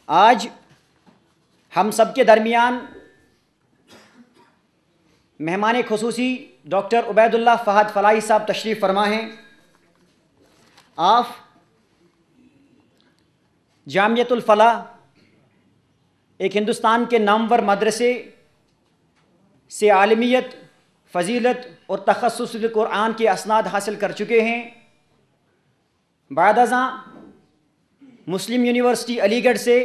آج ہم سب کے درمیان مہمان خصوصی ڈاکٹر عبید اللہ فہد فلاحی صاحب تشریف فرما ہیں۔ آپ جامعۃ الفلاح ایک ہندوستان کے نامور مدرسے سے عالمیت، فضیلت اور تخصص قرآن کے اسناد حاصل کر چکے ہیں۔ بعد ازاں مسلم یونیورسٹی علی گڑھ سے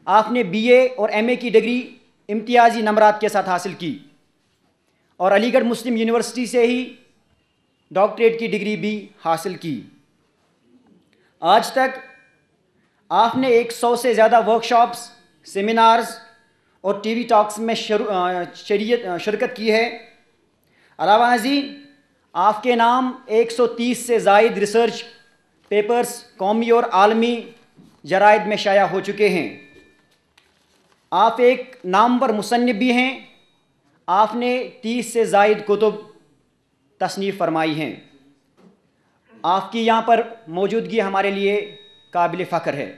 آپ نے بی اے اور ایم اے کی ڈگری امتیازی نمرات کے ساتھ حاصل کی اور علی گڑھ مسلم یونیورسٹی سے ہی ڈاکٹریٹ کی ڈگری بھی حاصل کی۔ آج تک آپ نے 100 سے زیادہ ورکشاپس، سیمینارز اور ٹی وی ٹاکس میں شرکت کی ہے۔ علاوہ ازیں آپ کے نام 130 سے زائد ریسرچ پیپرز قومی اور عالمی جرائد میں شائع ہو چکے ہیں۔ آپ ایک نامور مصنف بھی ہیں۔ آپ نے 30 سے زائد کتب تصنیف فرمائی ہیں۔ آپ کی یہاں پر موجودگی ہمارے لیے قابل فخر ہے۔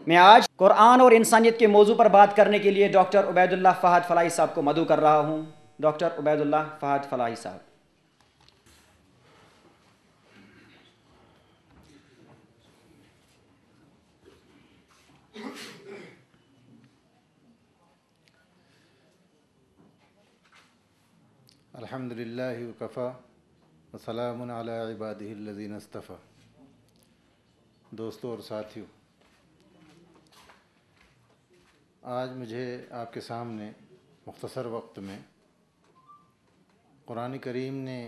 میں آج قرآن اور انسانیت کے موضوع پر بات کرنے کے لیے ڈاکٹر عبید اللہ فہد فلاحی صاحب کو مدعو کر رہا ہوں۔ ڈاکٹر عبید اللہ فہد فلاحی صاحب۔ الحمد للہ وکفیٰ وسلام علی عبادہ الذین اصطفیٰ۔ دوستوں اور ساتھیوں، آج مجھے آپ کے سامنے مختصر وقت میں قرآن کریم نے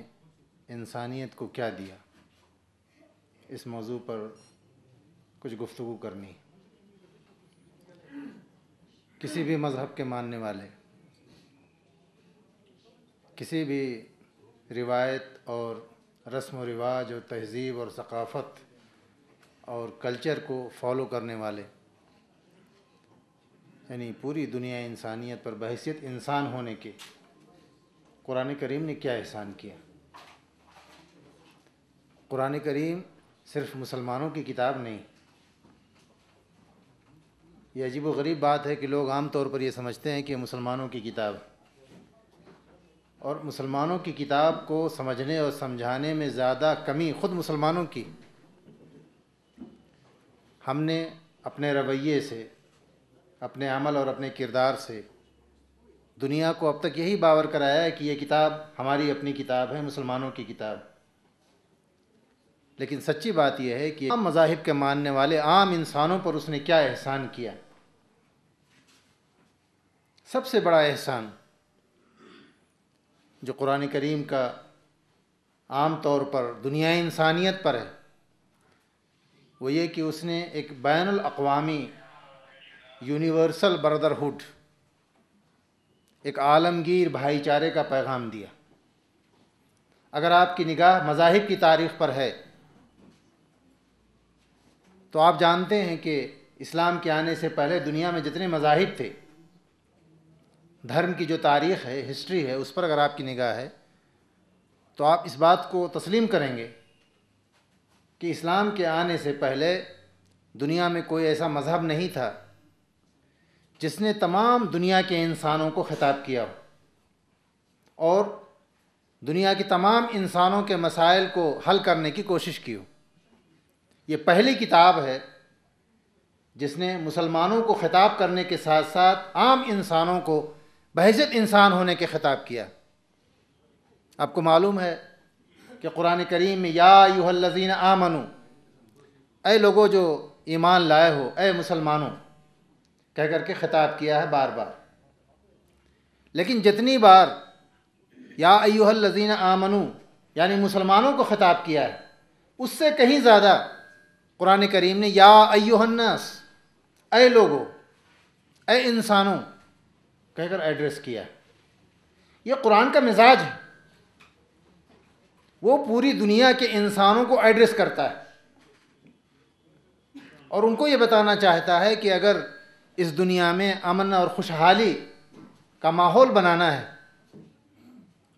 انسانیت کو کیا دیا، اس موضوع پر کچھ گفتگو کرنی۔ کسی بھی مذہب کے ماننے والے، کسی بھی روایت اور رسم و رواج اور تہذیب اور ثقافت اور کلچر کو فالو کرنے والے، یعنی پوری دنیا انسانیت پر بحیثیت انسان ہونے کے قرآن کریم نے کیا احسان کیا۔ قرآن کریم صرف مسلمانوں کی کتاب نہیں۔ یہ عجیب و غریب بات ہے کہ لوگ عام طور پر یہ سمجھتے ہیں کہ مسلمانوں کی کتاب، اور مسلمانوں کی کتاب کو سمجھنے اور سمجھانے میں زیادہ کمی خود مسلمانوں کی۔ ہم نے اپنے رویے سے، اپنے عمل اور اپنے کردار سے دنیا کو اب تک یہی باور کرایا ہے کہ یہ کتاب ہماری اپنی کتاب ہے، مسلمانوں کی کتاب۔ لیکن سچی بات یہ ہے کہ عام مذاہب کے ماننے والے عام انسانوں پر اس نے کیا احسان کیا۔ سب سے بڑا احسان جو قرآن کریم کا عام طور پر دنیا انسانیت پر ہے، وہ یہ کہ اس نے ایک بین الاقوامی یونیورسل بردرہڈ، ایک عالمگیر بھائی چارے کا پیغام دیا۔ اگر آپ کی نگاہ مذاہب کی تاریخ پر ہے تو آپ جانتے ہیں کہ اسلام کے آنے سے پہلے دنیا میں جتنے مذاہب تھے، دھرم کی جو تاریخ ہے، ہسٹری ہے، اس پر اگر آپ کی نگاہ ہے تو آپ اس بات کو تسلیم کریں گے کہ اسلام کے آنے سے پہلے دنیا میں کوئی ایسا مذہب نہیں تھا جس نے تمام دنیا کے انسانوں کو خطاب کیا ہو اور دنیا کے تمام انسانوں کے مسائل کو حل کرنے کی کوشش کی ہو۔ یہ پہلی کتاب ہے جس نے مسلمانوں کو خطاب کرنے کے ساتھ ساتھ عام انسانوں کو بحیثیت انسان ہونے کے خطاب کیا۔ آپ کو معلوم ہے کہ قرآن کریم میں یا ایھا الذین آمنو، اے لوگو جو ایمان لائے ہو، اے مسلمانوں کہہ کر کے خطاب کیا ہے بار بار۔ لیکن جتنی بار یا ایھا الذین آمنو یعنی مسلمانوں کو خطاب کیا ہے، اس سے کہیں زیادہ قرآن کریم نے یا ایھا الناس، اے لوگو، اے انسانوں کہہ کر ایڈریس کیا۔ یہ قرآن کا مزاج ہے، وہ پوری دنیا کے انسانوں کو ایڈریس کرتا ہے اور ان کو یہ بتانا چاہتا ہے کہ اگر اس دنیا میں امن اور خوشحالی کا ماحول بنانا ہے،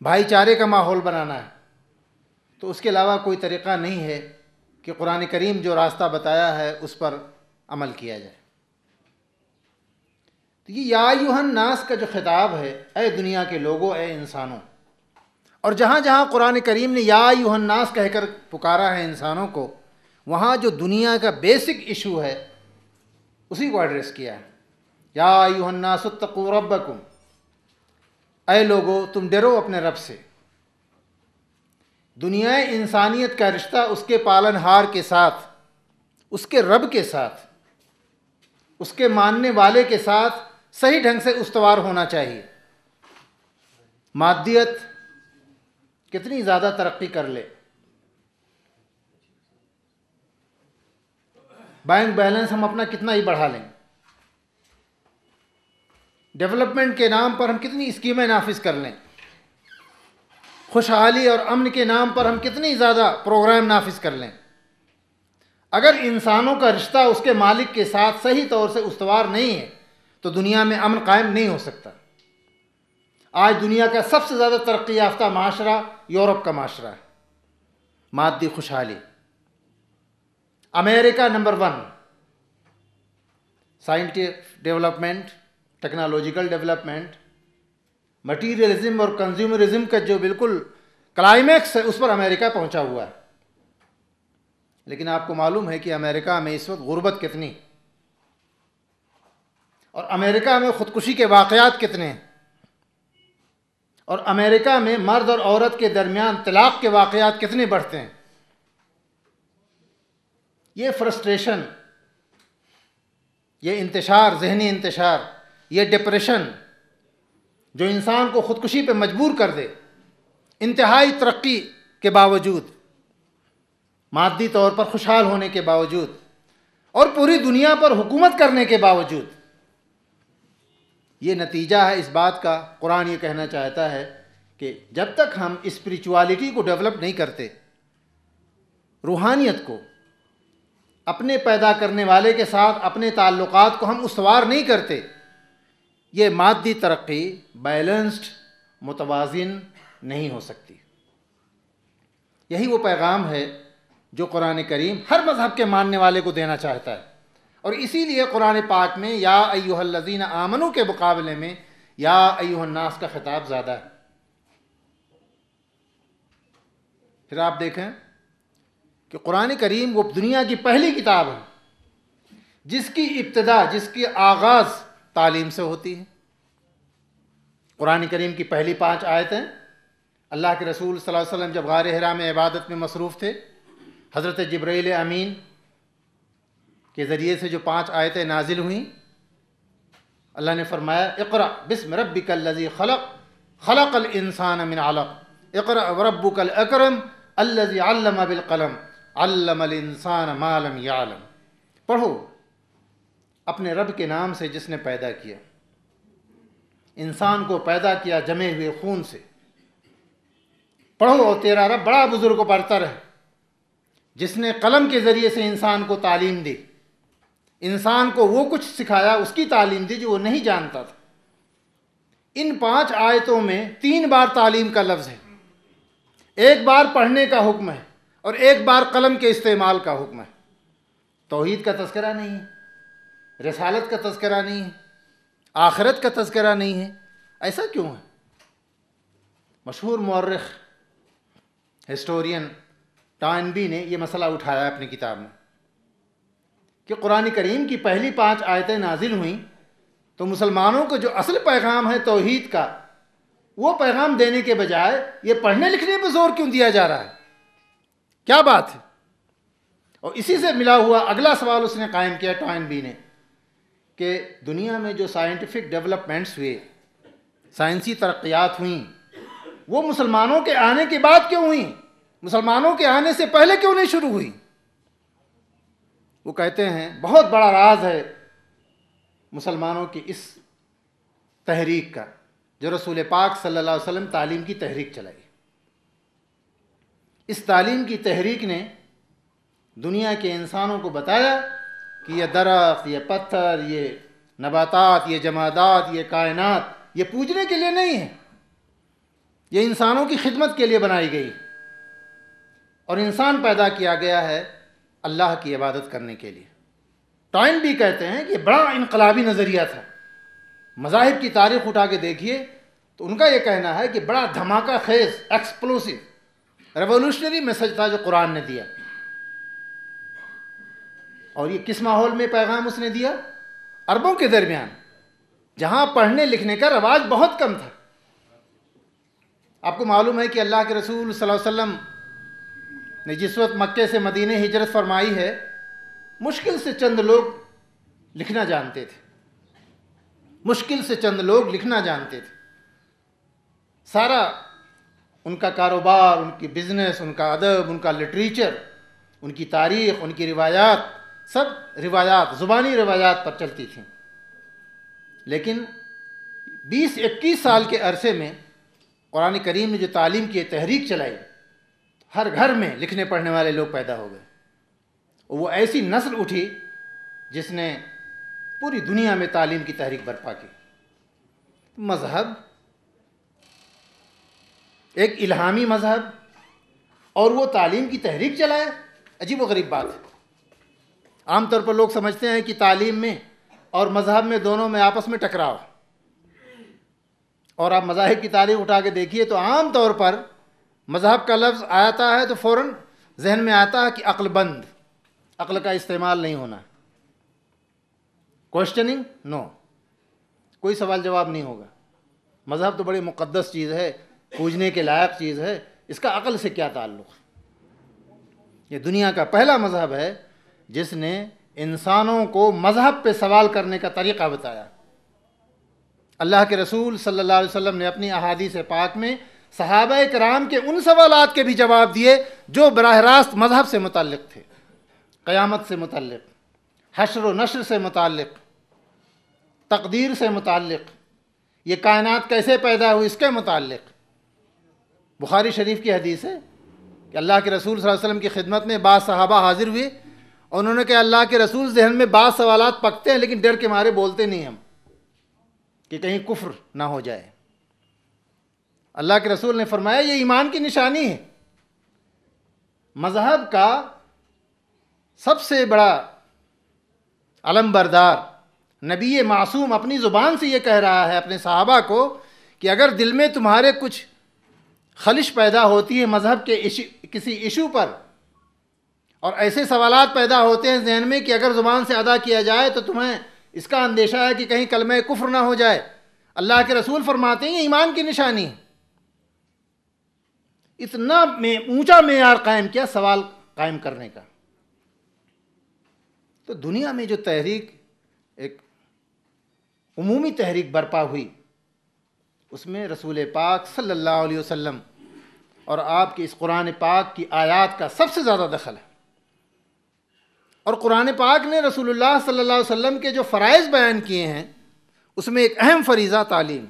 بھائی چارے کا ماحول بنانا ہے، تو اس کے علاوہ کوئی طریقہ نہیں ہے کہ قرآن کریم جو راستہ بتایا ہے اس پر عمل کیا جائے۔ تو یہ یا ایھا الناس کا جو خطاب ہے، اے دنیا کے لوگوں، اے انسانوں، اور جہاں جہاں قرآن کریم نے یا ایھا الناس کہہ کر پکارا ہے انسانوں کو، وہاں جو دنیا کا بیسک ایشو ہے اسی کو ایڈریس کیا ہے۔ یا ایھا الناس اتقوا ربکم، اے لوگو تم ڈرو اپنے رب سے۔ دنیا انسانیت کا رشتہ اس کے پالن ہار کے ساتھ، اس کے رب کے ساتھ، اس کے ماننے والے کے ساتھ صحیح ڈھنگ سے استوار ہونا چاہیے۔ مادیت کتنی زیادہ ترقی کر لے، بینک بیلنس ہم اپنا کتنا ہی بڑھا لیں، ڈیولپمنٹ کے نام پر ہم کتنی اسکیمیں نافذ کر لیں، خوشحالی اور امن کے نام پر ہم کتنی زیادہ پروگرام نافذ کر لیں، اگر انسانوں کا رشتہ اس کے مالک کے ساتھ صحیح طور سے استوار نہیں ہے تو دنیا میں امن قائم نہیں ہو سکتا۔ آج دنیا کا سب سے زیادہ ترقی یافتہ معاشرہ یورپ کا معاشرہ ہے، مادی خوشحالی۔ امریکہ number 1، scientific development, technological development, materialism اور کنزیومرزم کا جو بالکل کلائمیکس ہے اس پر امریکہ پہنچا ہوا ہے۔ لیکن آپ کو معلوم ہے کہ امریکہ میں اس وقت غربت کتنی، اور امریکہ میں خودکشی کے واقعات کتنے ہیں، اور امریکہ میں مرد اور عورت کے درمیان طلاق کے واقعات کتنے بڑھتے ہیں۔ یہ فرسٹریشن، یہ انتشار، ذہنی انتشار، یہ ڈپریشن جو انسان کو خودکشی پہ مجبور کر دے، انتہائی ترقی کے باوجود، مادی طور پر خوشحال ہونے کے باوجود، اور پوری دنیا پر حکومت کرنے کے باوجود، یہ نتیجہ ہے اس بات کا۔ قرآن یہ کہنا چاہتا ہے کہ جب تک ہم اسپریچوالٹی کو ڈیولپ نہیں کرتے، روحانیت کو، اپنے پیدا کرنے والے کے ساتھ اپنے تعلقات کو ہم استوار نہیں کرتے، یہ مادی ترقی بیلنسڈ، متوازن نہیں ہو سکتی۔ یہی وہ پیغام ہے جو قرآن کریم ہر مذہب کے ماننے والے کو دینا چاہتا ہے، اور اسی لیے قرآن پاک میں یا ایھا الذین آمنوا کے مقابلے میں یا ایھا الناس کا خطاب زیادہ ہے۔ پھر آپ دیکھیں کہ قرآن کریم وہ دنیا کی پہلی کتاب ہے جس کی ابتدا، جس کی آغاز تعلیم سے ہوتی ہے۔ قرآن کریم کی پہلی 5 آیتیں، اللہ کے رسول صلی اللہ علیہ وسلم جب غار حرا میں عبادت میں مصروف تھے، حضرت جبرائیل امین کے ذریعے سے جو 5 آیتیں نازل ہوئیں، اللہ نے فرمایا اقرأ بسم ربک الذی خلق، خلق الانسان من علق، اقرأ وربک الاکرم الذی علم بالقلم، علم الانسان ما لم یعلم۔ پڑھو اپنے رب کے نام سے جس نے پیدا کیا، انسان کو پیدا کیا جمے ہوئے خون سے۔ پڑھو اور تیرا رب بڑا بزرگ و برتر ہے، جس نے قلم کے ذریعے سے انسان کو تعلیم دی، انسان کو وہ کچھ سکھایا، اس کی تعلیم دی جو وہ نہیں جانتا تھا۔ ان 5 آیتوں میں 3 بار تعلیم کا لفظ ہے، 1 بار پڑھنے کا حکم ہے اور 1 بار قلم کے استعمال کا حکم ہے۔ توحید کا تذکرہ نہیں ہے، رسالت کا تذکرہ نہیں ہے، آخرت کا تذکرہ نہیں ہے۔ ایسا کیوں ہے؟ مشہور مورخ، ہسٹورین ٹائنبی نے یہ مسئلہ اٹھایا اپنی کتاب میں کہ قرآن کریم کی پہلی 5 آیتیں نازل ہوئیں تو مسلمانوں کو جو اصل پیغام ہے توحید کا، وہ پیغام دینے کے بجائے یہ پڑھنے لکھنے پہ زور کیوں دیا جا رہا ہے؟ کیا بات ہے؟ اور اسی سے ملا ہوا اگلا سوال اس نے قائم کیا ٹائنبی نے کہ دنیا میں جو سائنٹیفک ڈیولپمنٹس ہوئے، سائنسی ترقیات ہوئیں، وہ مسلمانوں کے آنے کے بعد کیوں ہوئیں؟ مسلمانوں کے آنے سے پہلے کیوں نہیں شروع ہوئی؟ وہ کہتے ہیں بہت بڑا راز ہے مسلمانوں کی اس تحریک کا، جو رسول پاک صلی اللہ علیہ وسلم تعلیم کی تحریک چلائی۔ اس تعلیم کی تحریک نے دنیا کے انسانوں کو بتایا کہ یہ درخت، یہ پتھر، یہ نباتات، یہ جمادات، یہ کائنات، یہ پوجنے کے لیے نہیں ہے، یہ انسانوں کی خدمت کے لیے بنائی گئی، اور انسان پیدا کیا گیا ہے اللہ کی عبادت کرنے کے لیے۔ ٹائنبی کہتے ہیں کہ یہ بڑا انقلابی نظریہ تھا، مذاہب کی تاریخ اٹھا کے دیکھیے تو ان کا یہ کہنا ہے کہ بڑا دھماکہ خیز ایکسپلوسو ریولوشنری میسج تھا جو قرآن نے دیا. اور یہ کس ماحول میں پیغام اس نے دیا؟ عربوں کے درمیان، جہاں پڑھنے لکھنے کا رواج بہت کم تھا. آپ کو معلوم ہے کہ اللہ کے رسول صلی اللہ علیہ وسلم نے جس وقت مکے سے مدینہ ہجرت فرمائی ہے، مشکل سے چند لوگ لکھنا جانتے تھے. مشکل سے چند لوگ لکھنا جانتے تھے. سارا ان کا کاروبار، ان کی بزنس، ان کا ادب، ان کا لٹریچر، ان کی تاریخ، ان کی روایات، سب روایات، زبانی روایات پر چلتی تھیں. لیکن 20-21 سال کے عرصے میں قرآن کریم نے جو تعلیم کی تحریک چلائی، ہر گھر میں لکھنے پڑھنے والے لوگ پیدا ہو گئے. وہ ایسی نسل اٹھی جس نے پوری دنیا میں تعلیم کی تحریک برپا کی. مذہب ایک الہامی مذہب اور وہ تعلیم کی تحریک چلائے، عجیب و غریب بات ہے. عام طور پر لوگ سمجھتے ہیں کہ تعلیم میں اور مذہب میں دونوں میں آپس میں ٹکراؤ. اور آپ مذاہب کی تاریخ اٹھا کے دیکھیے تو عام طور پر مذہب کا لفظ آتا ہے تو فوراً ذہن میں آتا ہے کہ عقل بند، عقل کا استعمال نہیں ہونا. کوشچننگ نو، کوئی سوال جواب نہیں ہوگا. مذہب تو بڑی مقدس چیز ہے، پوجنے کے لائق چیز ہے، اس کا عقل سے کیا تعلق؟ یہ دنیا کا پہلا مذہب ہے جس نے انسانوں کو مذہب پہ سوال کرنے کا طریقہ بتایا. اللہ کے رسول صلی اللہ علیہ وسلم نے اپنی احادیث پاک میں صحابہ کرام کے ان سوالات کے بھی جواب دیے جو براہ راست مذہب سے متعلق تھے، قیامت سے متعلق، حشر و نشر سے متعلق، تقدیر سے متعلق، یہ کائنات کیسے پیدا ہوئی اس کے متعلق. بخاری شریف کی حدیث ہے کہ اللہ کے رسول صلی اللہ علیہ وسلم کی خدمت میں بعض صحابہ حاضر ہوئے اور انہوں نے کہا اللہ کے رسول ذہن میں بعض سوالات پکتے ہیں لیکن ڈر کے مارے بولتے نہیں ہم کہ کہیں کفر نہ ہو جائے. اللہ کے رسول نے فرمایا یہ ایمان کی نشانی ہے. مذہب کا سب سے بڑا علم بردار نبی معصوم اپنی زبان سے یہ کہہ رہا ہے اپنے صحابہ کو کہ اگر دل میں تمہارے کچھ خلش پیدا ہوتی ہے مذہب کے کسی ایشو پر، اور ایسے سوالات پیدا ہوتے ہیں ذہن میں کہ اگر زبان سے ادا کیا جائے تو تمہیں اس کا اندیشہ ہے کہ کہیں کلمہ کفر نہ ہو جائے، اللہ کے رسول فرماتے ہیں یہ ایمان کی نشانی ہے. اتنا اونچا معیار قائم کیا سوال قائم کرنے کا. تو دنیا میں جو تحریک، ایک عمومی تحریک برپا ہوئی، اس میں رسول پاک صلی اللہ علیہ وسلم اور آپ کی اس قرآن پاک کی آیات کا سب سے زیادہ دخل ہے. اور قرآن پاک نے رسول اللہ صلی اللہ علیہ وسلم کے جو فرائض بیان کیے ہیں اس میں ایک اہم فریضہ تعلیم.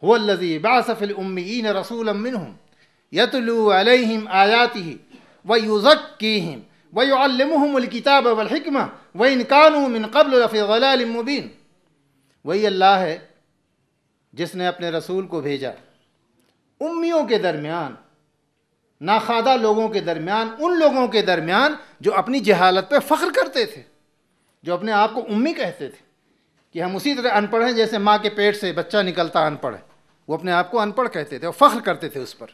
هو الذی بعث فی الامیین رسولا منہم یتلو علیہم آیاتہ ویزکیہم ویعلمہم الکتاب والحکمہ وإن کانوا من قبل لفی ضلال مبین. وہی اللہ ہے جس نے اپنے رسول کو بھیجا امیوں کے درمیان، ناخوادہ لوگوں کے درمیان، ان لوگوں کے درمیان جو اپنی جہالت پہ فخر کرتے تھے، جو اپنے آپ کو امی کہتے تھے کہ ہم اسی طرح ان پڑھ ہیں جیسے ماں کے پیٹ سے بچہ نکلتا ان پڑھ ہے. وہ اپنے آپ کو ان پڑھ کہتے تھے اور فخر کرتے تھے اس پر.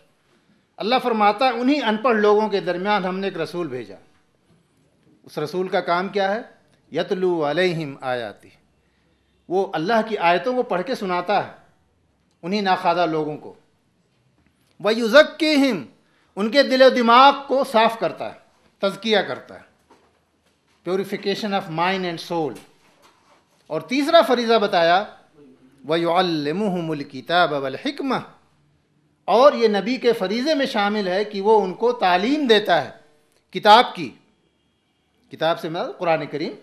اللہ فرماتا ہے انہی ان پڑھ لوگوں کے درمیان ہم نے ایک رسول بھیجا. اس رسول کا کام کیا ہے؟ یتلو علیہم آیاتی، وہ اللہ کی آیتوں کو پڑھ کے سناتا ہے انہی ناخوادہ لوگوں کو. وَيُزَكِّهِمْ، ان کے دل و دماغ کو صاف کرتا ہے، تزکیہ کرتا ہے، purification of mind and civil. اور تیسرا فریضہ بتایا وَيُعَلِّمُهُمُ الْكِتَابَ وَالْحِكْمَةَ، اور یہ نبی کے فریضے میں شامل ہے کہ وہ ان کو تعلیم دیتا ہے کتاب کی. کتاب سے مراد قرآن کریم،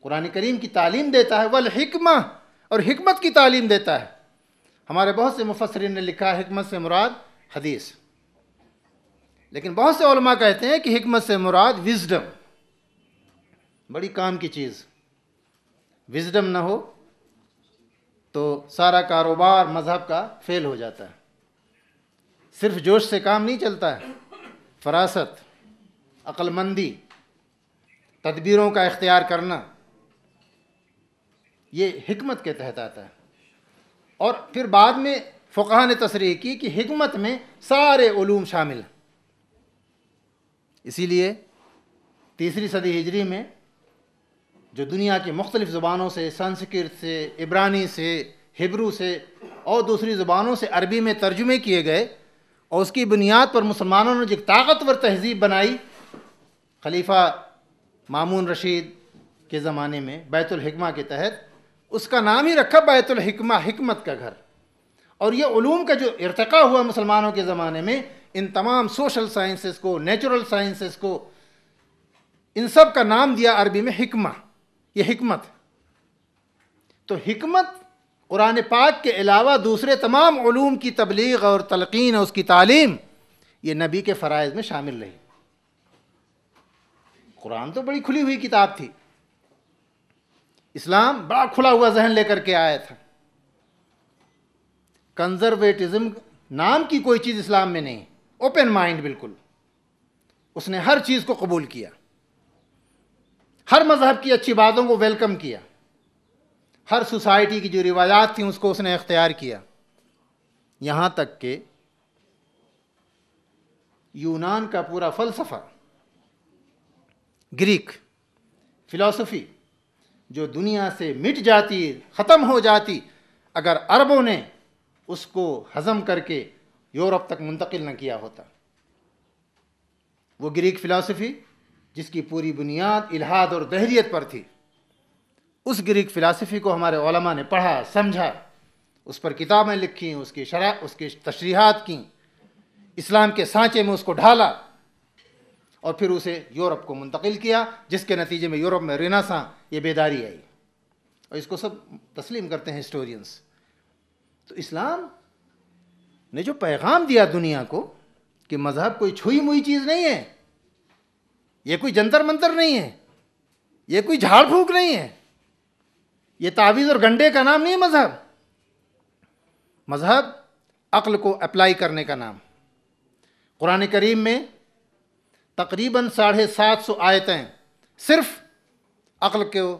قرآن کریم کی تعلیم دیتا ہے. والحکمہ، اور حکمت کی تعلیم دیتا ہے. ہمارے بہت سے مفسرین نے لکھا حکمت سے مراد حدیث، لیکن بہت سے علماء کہتے ہیں کہ حکمت سے مراد وزڈم، بڑی کام کی چیز. وزڈم نہ ہو تو سارا کاروبار مذہب کا فیل ہو جاتا ہے. صرف جوش سے کام نہیں چلتا ہے، فراست، عقل مندی، تدبیروں کا اختیار کرنا، یہ حکمت کے تحت آتا ہے. اور پھر بعد میں فقہا نے تصریح کی کہ حکمت میں سارے علوم شامل ہیں. اسی لیے 3 صدی ہجری میں جو دنیا کی مختلف زبانوں سے، سنسکرت سے، عبرانی سے، ہبرو سے اور دوسری زبانوں سے عربی میں ترجمے کیے گئے، اور اس کی بنیاد پر مسلمانوں نے جو ایک طاقتور تہذیب بنائی، خلیفہ مامون رشید کے زمانے میں بیت الحکمہ کے تحت، اس کا نام ہی رکھا بیت الحکمہ، حکمت کا گھر. اور یہ علوم کا جو ارتقاء ہوا مسلمانوں کے زمانے میں، ان تمام سوشل سائنسز کو، نیچرل سائنسز کو، ان سب کا نام دیا عربی میں حکمہ. یہ حکمت. تو حکمت قرآن پاک کے علاوہ دوسرے تمام علوم کی تبلیغ اور تلقین اور اس کی تعلیم، یہ نبی کے فرائض میں شامل رہی. قرآن تو بڑی کھلی ہوئی کتاب تھی، اسلام بڑا کھلا ہوا ذہن لے کر کے آیا تھا. کنزرویٹزم نام کی کوئی چیز اسلام میں نہیں، اوپن مائنڈ بالکل. اس نے ہر چیز کو قبول کیا، ہر مذہب کی اچھی باتوں کو ویلکم کیا، ہر سوسائٹی کی جو روایات تھیں اس کو اس نے اختیار کیا. یہاں تک کہ یونان کا پورا فلسفہ، گریک فلسفی جو دنیا سے مٹ جاتی، ختم ہو جاتی، اگر عربوں نے اس کو ہضم کر کے یورپ تک منتقل نہ کیا ہوتا. وہ گریک فلسفی جس کی پوری بنیاد الحاد اور دہریت پر تھی، اس گریک فلسفی کو ہمارے علماء نے پڑھا، سمجھا، اس پر کتابیں لکھیں، اس کی تشریحات کیں، اسلام کے سانچے میں اس کو ڈھالا، اور پھر اسے یورپ کو منتقل کیا، جس کے نتیجے میں یورپ میں رینیساں، یہ بیداری آئی. اور اس کو سب تسلیم کرتے ہیں ہسٹورینز. تو اسلام نے جو پیغام دیا دنیا کو کہ مذہب کوئی چھوئی موئی چیز نہیں ہے، یہ کوئی جنتر منتر نہیں ہے، یہ کوئی جھاڑ پھونک نہیں ہے، یہ تعویذ اور گنڈے کا نام نہیں ہے مذہب. مذہب عقل کو اپلائی کرنے کا نام. قرآن کریم میں تقریباً 750 آیتیں صرف عقل کو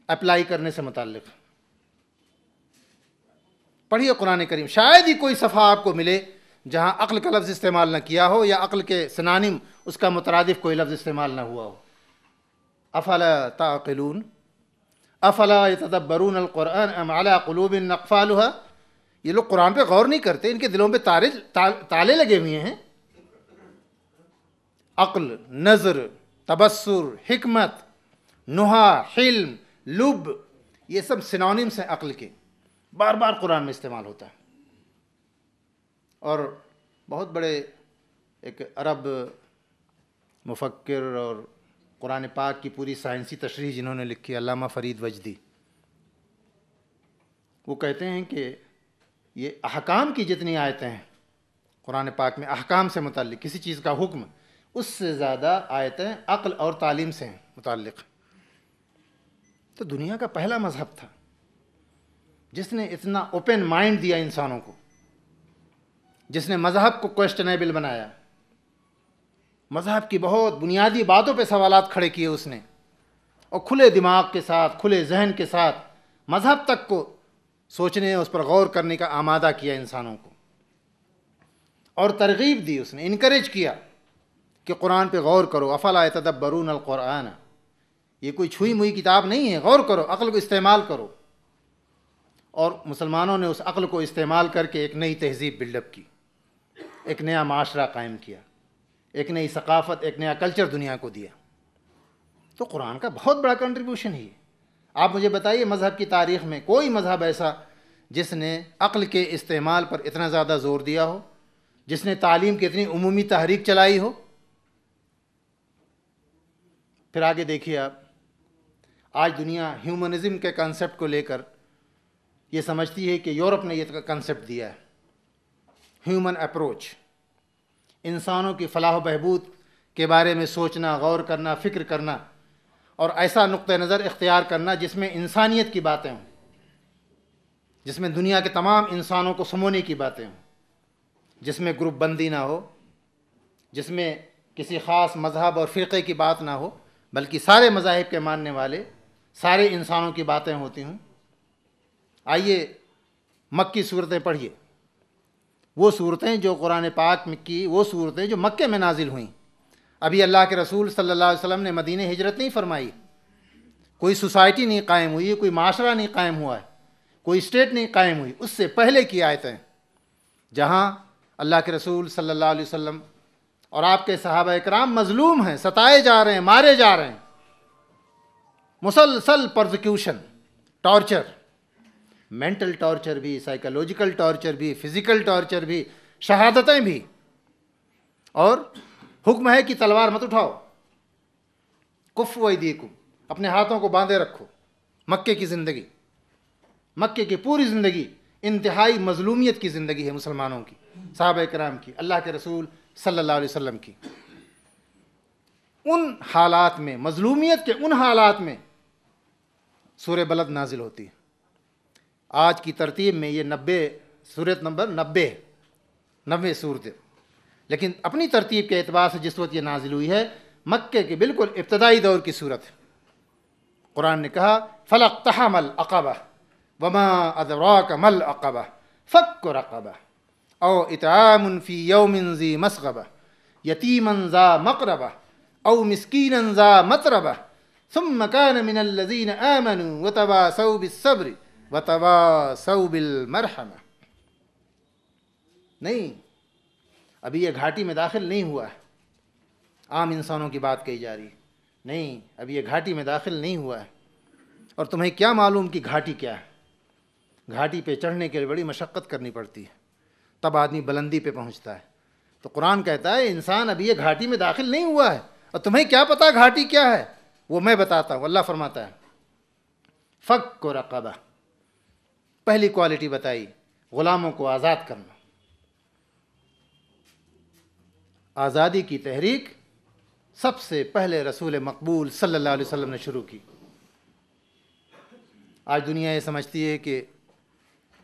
اپلائی کرنے سے متعلق. پڑھیے قرآن کریم، شاید ہی کوئی صفحہ آپ کو ملے جہاں عقل کا لفظ استعمال نہ کیا ہو، یا عقل کے سنانم اس کا مترادف کوئی لفظ استعمال نہ ہوا ہو. افلا تعقلون افلا یتدبرون القرآن ام علی قلوب اقفالها. یہ لوگ قرآن پہ غور نہیں کرتے، ان کے دلوں پہ تالے لگے ہوئے ہیں. عقل، نظر، تبصر، حکمت، نہا، حلم، لب، یہ سب سنونمس ہیں عقل کے، بار بار قرآن میں استعمال ہوتا ہے. اور بہت بڑے ایک عرب مفکر اور قرآن پاک کی پوری سائنسی تشریح جنہوں نے لکھی، علامہ فرید وجدی، وہ کہتے ہیں کہ یہ احکام کی جتنی آیتیں ہیں قرآن پاک میں، احکام سے متعلق کسی چیز کا حکم، اس سے زیادہ آیتیں عقل اور تعلیم سے متعلق. تو دنیا کا پہلا مذہب تھا جس نے اتنا اوپن مائنڈ دیا انسانوں کو، جس نے مذہب کو کویسچنیبل بنایا، مذہب کی بہت بنیادی باتوں پہ سوالات کھڑے کیے اس نے، اور کھلے دماغ کے ساتھ، کھلے ذہن کے ساتھ مذہب تک کو سوچنے، اس پر غور کرنے کا آمادہ کیا انسانوں کو، اور ترغیب دی اس نے، انکریج کیا کہ قرآن پہ غور کرو. افلا یتدبرون القرآن، یہ کوئی چھوئی موئی کتاب نہیں ہے، غور کرو، عقل کو استعمال کرو. اور مسلمانوں نے اس عقل کو استعمال کر کے ایک نئی تہذیب بلڈ اپ کی، ایک نیا معاشرہ قائم کیا، ایک نئی ثقافت، ایک نیا کلچر دنیا کو دیا. تو قرآن کا بہت بڑا کنٹریبیوشن ہے. آپ مجھے بتائیے مذہب کی تاریخ میں کوئی مذہب ایسا جس نے عقل کے استعمال پر اتنا زیادہ زور دیا ہو، جس نے تعلیم کی اتنی عمومی تحریک چلائی ہو. پھر آگے دیکھیے آپ، آج دنیا ہیومنزم کے کنسپٹ کو لے کر یہ سمجھتی ہے کہ یورپ نے یہ کنسپٹ دیا ہے، ہیومن اپروچ، انسانوں کی فلاح و بہبود کے بارے میں سوچنا، غور کرنا، فکر کرنا، اور ایسا نقطہ نظر اختیار کرنا جس میں انسانیت کی باتیں ہوں، جس میں دنیا کے تمام انسانوں کو سمونے کی باتیں ہوں، جس میں گروپ بندی نہ ہو، جس میں کسی خاص مذہب اور فرقے کی بات نہ ہو، بلکہ سارے مذاہب کے ماننے والے، سارے انسانوں کی باتیں ہوتی ہوں. آئیے مکی صورتیں پڑھیے، وہ صورتیں جو قرآن پاک میں کی، وہ صورتیں جو مکے میں نازل ہوئیں۔ ابھی اللہ کے رسول صلی اللہ علیہ وسلم نے مدینہ ہجرت نہیں فرمائی، کوئی سوسائٹی نہیں قائم ہوئی، کوئی معاشرہ نہیں قائم ہوا ہے، کوئی اسٹیٹ نہیں قائم ہوئی، اس سے پہلے کی آیتیں جہاں اللہ کے رسول صلی اللہ علیہ وسلم اور آپ کے صحابہ اکرام مظلوم ہیں، ستائے جا رہے ہیں، مارے جا رہے ہیں، مسلسل پرزیکیوشن، ٹارچر، مینٹل ٹارچر بھی، سائیکولوجیکل ٹارچر بھی، فزیکل ٹارچر بھی، شہادتیں بھی، اور حکم ہے کہ تلوار مت اٹھاؤ، کفوا ایدیکم، اپنے ہاتھوں کو باندھے رکھو۔ مکے کی زندگی، مکے کی پوری زندگی انتہائی مظلومیت کی زندگی ہے مسلمانوں کی، صحابہ کرام کی، اللہ کے رسول صلی اللہ علیہ وسلم کی۔ ان حالات میں، مظلومیت کے ان حالات میں سورہ بلد نازل ہوتی ہے۔ آج کی ترتیب میں یہ 90 سورت نمبر 90 صورتیں، لیکن اپنی ترتیب کے اعتبار سے جس وقت یہ نازل ہوئی ہے مکے کے بالکل ابتدائی دور کی صورت ہے۔ قرآن نے کہا فَلَاقْتَحَمَ الْعَقَبَةَ وَمَا أَدْرَاكَ مَا الْعَقَبَةُ فَكُّ رَقَبَةٍ أَوْ إِطْعَامٌ فِي يَوْمٍ ذِي مَسْغَبَةٍ يَتِيمًا ذَا مَقْرَبَةٍ أَوْ مِسْكِينًا ذَا مَتْرَبَةٍ ثُمَّ كَانَ مِنَ الَّذِينَ آمَنُوا وَتَوَاصَوْا بِالصَّبْرِ وَتَوَاصَوْا بِالْمَرْحَمَةِ۔ نہیں، ابھی یہ گھاٹی میں داخل نہیں ہوا ہے، عام انسانوں کی بات کہی جا رہی ہے، نہیں، ابھی یہ گھاٹی میں داخل نہیں ہوا ہے۔ اور تمہیں کیا معلوم کہ گھاٹی کیا ہے؟ گھاٹی پہ چڑھنے کے لیے بڑی مشقت کرنی پڑتی ہے، تب آدمی بلندی پہ پہنچتا ہے۔ تو قرآن کہتا ہے انسان ابھی یہ گھاٹی میں داخل نہیں ہوا ہے، اور تمہیں کیا پتا گھاٹی کیا ہے؟ وہ میں بتاتا ہوں۔ اللہ فرماتا ہے فک و رقبہ، پہلی کوالٹی بتائی، غلاموں کو آزاد کرنا۔ آزادی کی تحریک سب سے پہلے رسول مقبول صلی اللہ علیہ وسلم نے شروع کی۔ آج دنیا یہ سمجھتی ہے کہ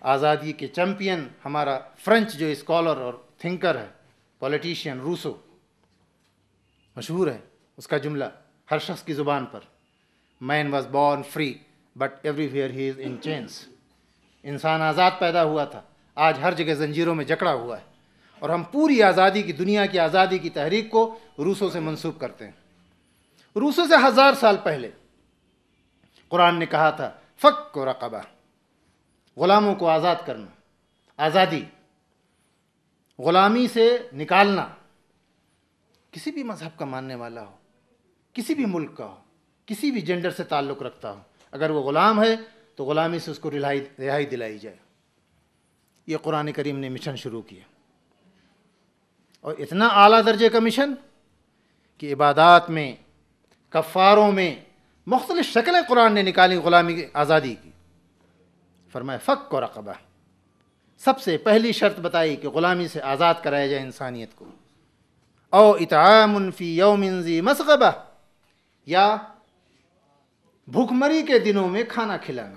آزادی کے چیمپئن ہمارا فرینچ جو اسکالر اور تھنکر ہے، پولیٹیشین، روسو، مشہور ہے اس کا جملہ ہر شخص کی زبان پر، man was born free but everywhere he is in chains. انسان آزاد پیدا ہوا تھا، آج ہر جگہ زنجیروں میں جکڑا ہوا ہے۔ اور ہم پوری آزادی کی، دنیا کی آزادی کی تحریک کو روسوں سے منسوب کرتے ہیں۔ روسوں سے 1000 سال پہلے قرآن نے کہا تھا فک و رقبہ، غلاموں کو آزاد کرنا۔ آزادی، غلامی سے نکالنا، کسی بھی مذہب کا ماننے والا ہو، کسی بھی ملک کا ہو، کسی بھی جینڈر سے تعلق رکھتا ہو، اگر وہ غلام ہے تو غلامی سے اس کو رہائی دلائی جائے۔ یہ قرآن کریم نے مشن شروع کیا، اور اتنا اعلیٰ درجے کا مشن کہ عبادات میں، کفاروں میں مختلف شکلیں قرآن نے نکالی غلامی کی آزادی کی۔ فرمایا فک و رقبہ، سب سے پہلی شرط بتائی کہ غلامی سے آزاد کرایا جائے انسانیت کو۔ او اطعام فی یوم ذی مسغبہ، یا بھوک مری کے دنوں میں کھانا کھلانا۔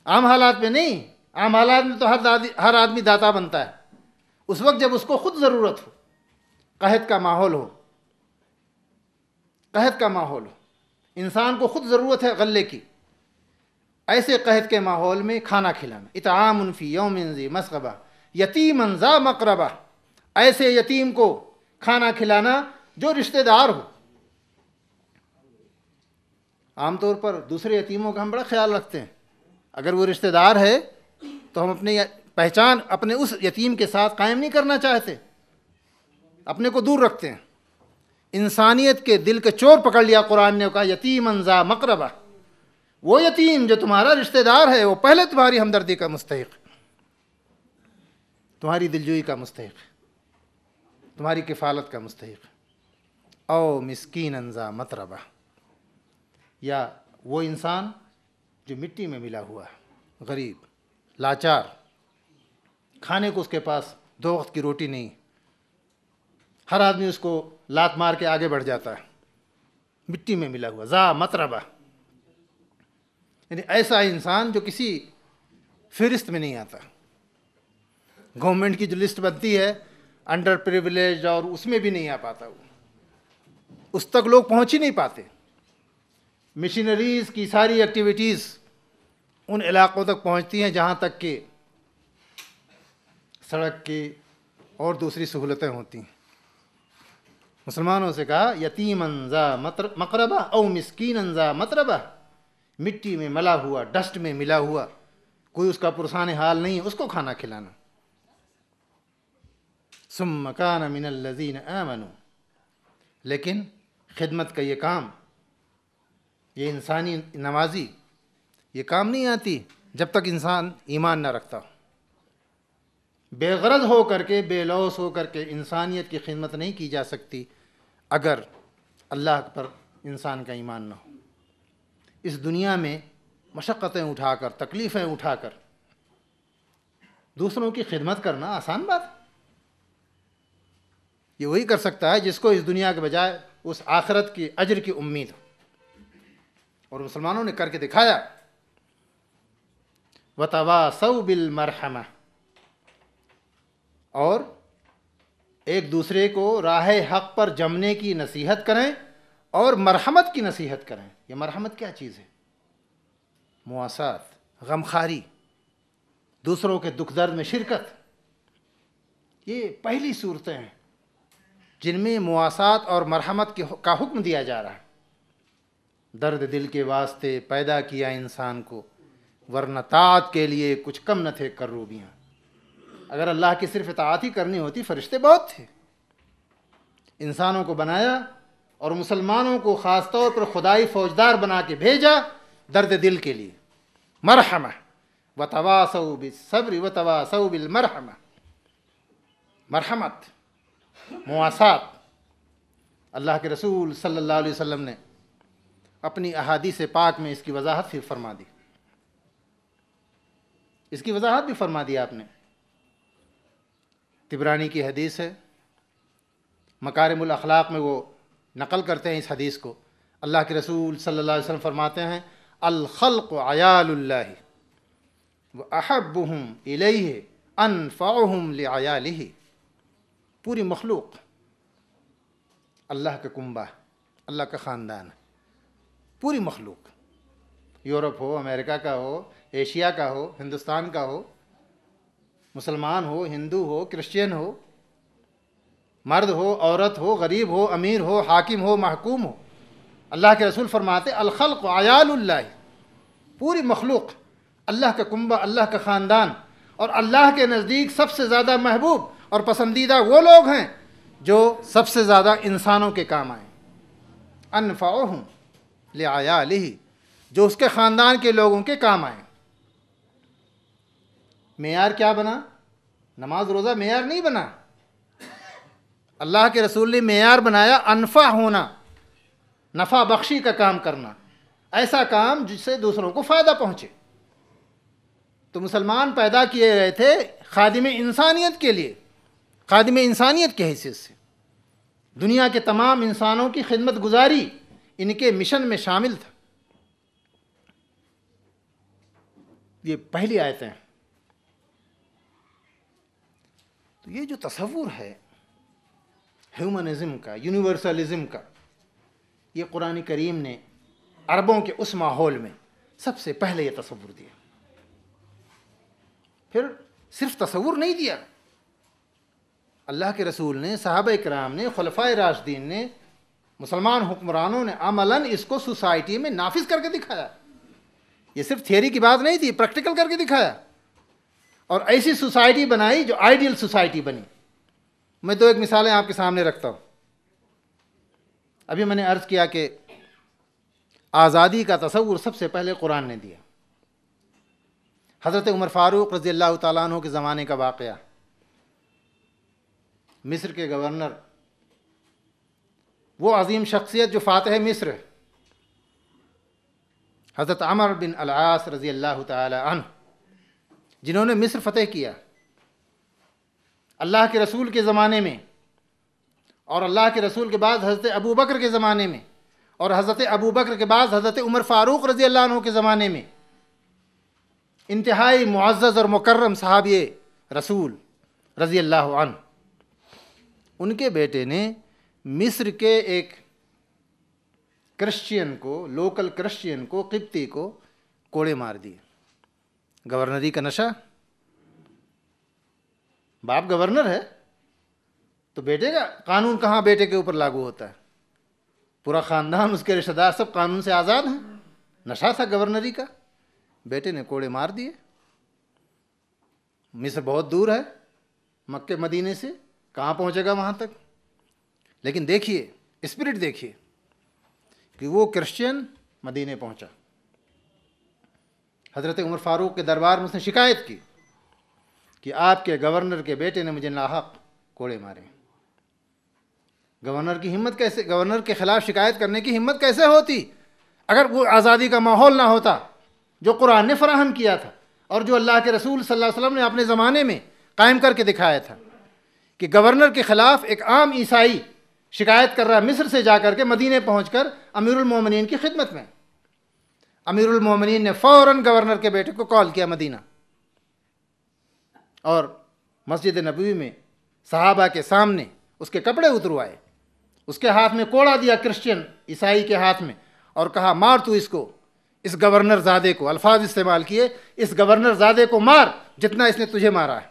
عام حالات میں نہیں، عام حالات میں تو ہر آدمی داتا بنتا ہے، اس وقت جب اس کو خود ضرورت ہو، قحط کا ماحول ہو، قحط کا ماحول ہو، انسان کو خود ضرورت ہے غلے کی، ایسے قحط کے ماحول میں کھانا کھلانا۔ اطعام فی یوم ذی مسغبہ یتیما ذا مقربہ، ایسے یتیم کو کھانا کھلانا جو رشتہ دار ہو۔ عام طور پر دوسرے یتیموں کا ہم بڑا خیال رکھتے ہیں، اگر وہ رشتہ دار ہے تو ہم اپنی پہچان اپنے اس یتیم کے ساتھ قائم نہیں کرنا چاہتے، اپنے کو دور رکھتے ہیں۔ انسانیت کے دل کے چور پکڑ لیا قرآن نے، کہا یتیما ذا مقربہ، وہ یتیم جو تمہارا رشتہ دار ہے وہ پہلے تمہاری ہمدردی کا مستحق، تمہاری دلجوئی کا مستحق، تمہاری کفالت کا مستحق۔ او مسکینا ذا متربہ، یا وہ انسان جو مٹی میں ملا ہوا ہے، غریب، لاچار، کھانے کو اس کے پاس 2 وقت کی روٹی نہیں، ہر آدمی اس کو لات مار کے آگے بڑھ جاتا ہے، مٹی میں ملا ہوا، ذا متربہ، یعنی ایسا انسان جو کسی فہرست میں نہیں آتا۔ گورنمنٹ کی جو لسٹ بنتی ہے انڈر پریویلیج، اور اس میں بھی نہیں آ پاتا، وہ اس تک لوگ پہنچ ہی نہیں پاتے۔ مشنریز کی ساری ایکٹیویٹیز ان علاقوں تک پہنچتی ہیں جہاں تک کہ سڑک کی اور دوسری سہولتیں ہوتی ہیں۔ مسلمانوں سے کہا یتیمن ذا مقربہ او مسکینن ذا متربہ، مٹی میں ملا ہوا، ڈسٹ میں ملا ہوا، کوئی اس کا پرسان حال نہیں، اس کو کھانا کھلانا۔ ثم کان من الذین آمنوا، لیکن خدمت کا یہ کام، یہ انسانی نوازی، یہ کام نہیں آتی جب تک انسان ایمان نہ رکھتا ہو۔ بے غرض ہو کر کے، بے لوث ہو کر کے انسانیت کی خدمت نہیں کی جا سکتی اگر اللہ پر انسان کا ایمان نہ ہو۔ اس دنیا میں مشقتیں اٹھا کر، تکلیفیں اٹھا کر دوسروں کی خدمت کرنا آسان بات ہے۔ یہ وہی کر سکتا ہے جس کو اس دنیا کے بجائے اس آخرت کی اجر کی امید ہو، اور مسلمانوں نے کر کے دکھایا۔ وَتَوَاصَوْا بِالْمَرْحَمَةِ، اور ایک دوسرے کو راہ حق پر جمنے کی نصیحت کریں اور مرحمت کی نصیحت کریں۔ یہ مرحمت کیا چیز ہے؟ مواسات، غمخواری، دوسروں کے دکھ درد میں شرکت، یہ پہلی صورتیں ہیں جن میں مواسات اور مرحمت کا حکم دیا جا رہا ہے۔ درد دل کے واسطے پیدا کیا انسان کو، ورنہ طاعت کے لیے کچھ کم نہ تھے کروبیاں۔ اگر اللہ کی صرف اطاعت ہی کرنی ہوتی، فرشتے بہت تھے۔ انسانوں کو بنایا اور مسلمانوں کو خاص طور پر خدائی فوجدار بنا کے بھیجا درد دل کے لیے۔ مرحمہ، وتواصوا بالصبر وتواصوا بالمرحمہ، مرحمت، مواسات۔ اللہ کے رسول صلی اللہ علیہ وسلم نے اپنی احادیث پاک میں اس کی وضاحت بھی فرما دی، اس کی وضاحت بھی فرما دی آپ نے۔ طبرانی کی حدیث ہے، مکارم الاخلاق میں وہ نقل کرتے ہیں اس حدیث کو۔ اللہ کے رسول صلی اللہ علیہ وسلم فرماتے ہیں الخلق عیال اللہ وَأَحَبُّهُمْ إِلَيْهِ أَنْفَعُهُمْ لِعَيَالِهِ، پوری مخلوق اللہ کا کنبہ، اللہ کا خاندان، پوری مخلوق، یورپ ہو، امریکہ کا ہو، ایشیا کا ہو، ہندوستان کا ہو، مسلمان ہو، ہندو ہو، کرسچین ہو، مرد ہو، عورت ہو، غریب ہو، امیر ہو، حاکم ہو، محکوم ہو، اللہ کے رسول فرماتے الخلق عیال اللہ، پوری مخلوق اللہ کا کنبہ، اللہ کا خاندان، اور اللہ کے نزدیک سب سے زیادہ محبوب اور پسندیدہ وہ لوگ ہیں جو سب سے زیادہ انسانوں کے کام آئیں۔ انفعہم لعیالہ، جو اس کے خاندان کے لوگوں کے کام آئیں۔ معیار کیا بنا؟ نماز روزہ معیار نہیں بنا، اللہ کے رسول نے معیار بنایا انفع ہونا، نفع بخشی کا کام کرنا، ایسا کام جس سے دوسروں کو فائدہ پہنچے۔ تو مسلمان پیدا کیے گئے تھے خادم انسانیت کے لیے، خادم انسانیت کی حیثیت سے۔ دنیا کے تمام انسانوں کی خدمت گزاری ان کے مشن میں شامل تھا۔ یہ پہلی آیتیں ہیں۔ تو یہ جو تصور ہے ہیومنزم کا، یونیورسلزم کا، یہ قرآن کریم نے عربوں کے اس ماحول میں سب سے پہلے یہ تصور دیا۔ پھر صرف تصور نہیں دیا، اللہ کے رسول نے، صحابہ کرام نے، خلفائے راشدین نے، مسلمان حکمرانوں نے عملاً اس کو سوسائٹی میں نافذ کر کے دکھایا۔ یہ صرف تھیوری کی بات نہیں تھی، پریکٹیکل کر کے دکھایا، اور ایسی سوسائٹی بنائی جو آئیڈیل سوسائٹی بنی۔ میں دو ایک مثالیں آپ کے سامنے رکھتا ہوں۔ ابھی میں نے عرض کیا کہ آزادی کا تصور سب سے پہلے قرآن نے دیا۔ حضرت عمر فاروق رضی اللہ تعالیٰ عنہ کے زمانے کا واقعہ، مصر کے گورنر، وہ عظیم شخصیت جو فاتح مصر ہے، حضرت عمر بن العاص رضی اللہ تعالی عنہ، جنہوں نے مصر فتح کیا اللہ کے رسول کے زمانے میں، اور اللہ کے رسول کے بعد حضرت ابو بکر کے زمانے میں، اور حضرت ابو بکر کے بعد حضرت عمر فاروق رضی اللہ عنہ کے زمانے میں، انتہائی معزز اور مکرم صحابی رسول رضی اللہ عنہ۔ ان کے بیٹے نے مصر کے ایک کرسچین کو، لوکل کرسچین کو، قبطی کو کوڑے مار دیے۔ گورنری کا نشہ. باپ گورنر ہے تو بیٹے کا قانون کہاں بیٹے کے اوپر لاگو ہوتا ہے؟ پورا خاندان، اس کے رشتہ دار سب قانون سے آزاد ہیں. نشہ تھا گورنری کا، بیٹے نے کوڑے مار دیے. مصر بہت دور ہے مکے مدینے سے، کہاں پہنچے گا وہاں تک؟ لیکن دیکھیے اسپرٹ، دیکھیے کہ وہ کرسچین مدینے پہنچا. حضرت عمر فاروق کے دربار میں اس نے شکایت کی کہ آپ کے گورنر کے بیٹے نے مجھے ناحق کوڑے مارے. گورنر کی ہمت کیسے، گورنر کے خلاف شکایت کرنے کی ہمت کیسے ہوتی؟ اگر وہ آزادی کا ماحول نہ ہوتا جو قرآن نے فراہم کیا تھا اور جو اللہ کے رسول صلی اللہ علیہ وسلم نے اپنے زمانے میں قائم کر کے دکھایا تھا کہ گورنر کے خلاف ایک عام عیسائی شکایت کر رہا ہے مصر سے جا کر کے مدینے پہنچ کر امیر المومنین کی خدمت میں. امیر المومنین نے فوراً گورنر کے بیٹے کو کال کیا مدینہ، اور مسجد نبوی میں صحابہ کے سامنے اس کے کپڑے اتروائے، اس کے ہاتھ میں کوڑا دیا کرسچین عیسائی کے ہاتھ میں، اور کہا مار تو اس کو، اس گورنر زادے کو. الفاظ استعمال کیے، اس گورنر زادے کو مار جتنا اس نے تجھے مارا ہے.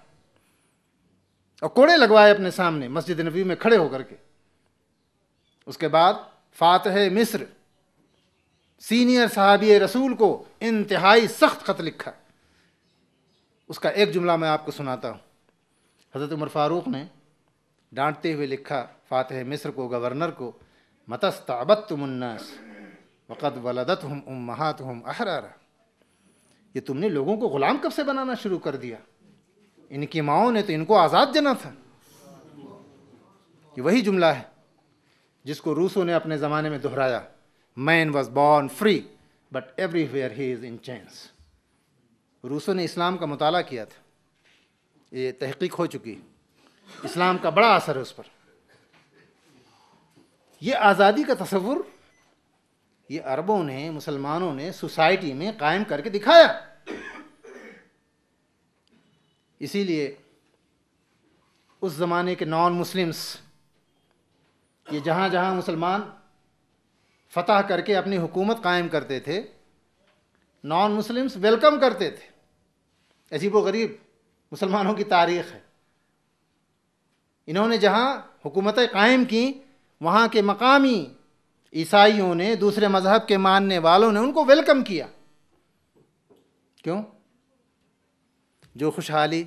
اور کوڑے لگوائے اپنے سامنے مسجد نبوی میں کھڑے ہو کر کے. اس کے بعد فاتح مصر سینئر صحابی رسول کو انتہائی سخت خط لکھا. اس کا ایک جملہ میں آپ کو سناتا ہوں. حضرت عمر فاروق نے ڈانٹتے ہوئے لکھا فاتح مصر کو، گورنر کو، متستعبدتم الناس وقد ولدتہم امہاتہم احرارا. یہ تم نے لوگوں کو غلام کب سے بنانا شروع کر دیا؟ ان کی ماؤں نے تو ان کو آزاد جنا تھا. یہ وہی جملہ ہے جس کو روسو نے اپنے زمانے میں دہرایا، man was born free but everywhere he is in chains. Rousseau نے اسلام کا مطالعہ کیا تھا، یہ تحقیق ہو چکی، اسلام کا بڑا اثر ہے اس پر. یہ آزادی کا تصور یہ عربوں نے، مسلمانوں نے سوسائٹی میں قائم کر کے دکھایا. اسی لیے اس زمانے کے نان مسلمس، یہ جہاں جہاں مسلمان فتح کر کے اپنی حکومت قائم کرتے تھے، نان مسلمس ویلکم کرتے تھے. عجیب و غریب مسلمانوں کی تاریخ ہے. انہوں نے جہاں حکومتیں قائم کیں وہاں کے مقامی عیسائیوں نے، دوسرے مذہب کے ماننے والوں نے ان کو ویلکم کیا. کیوں؟ جو خوشحالی،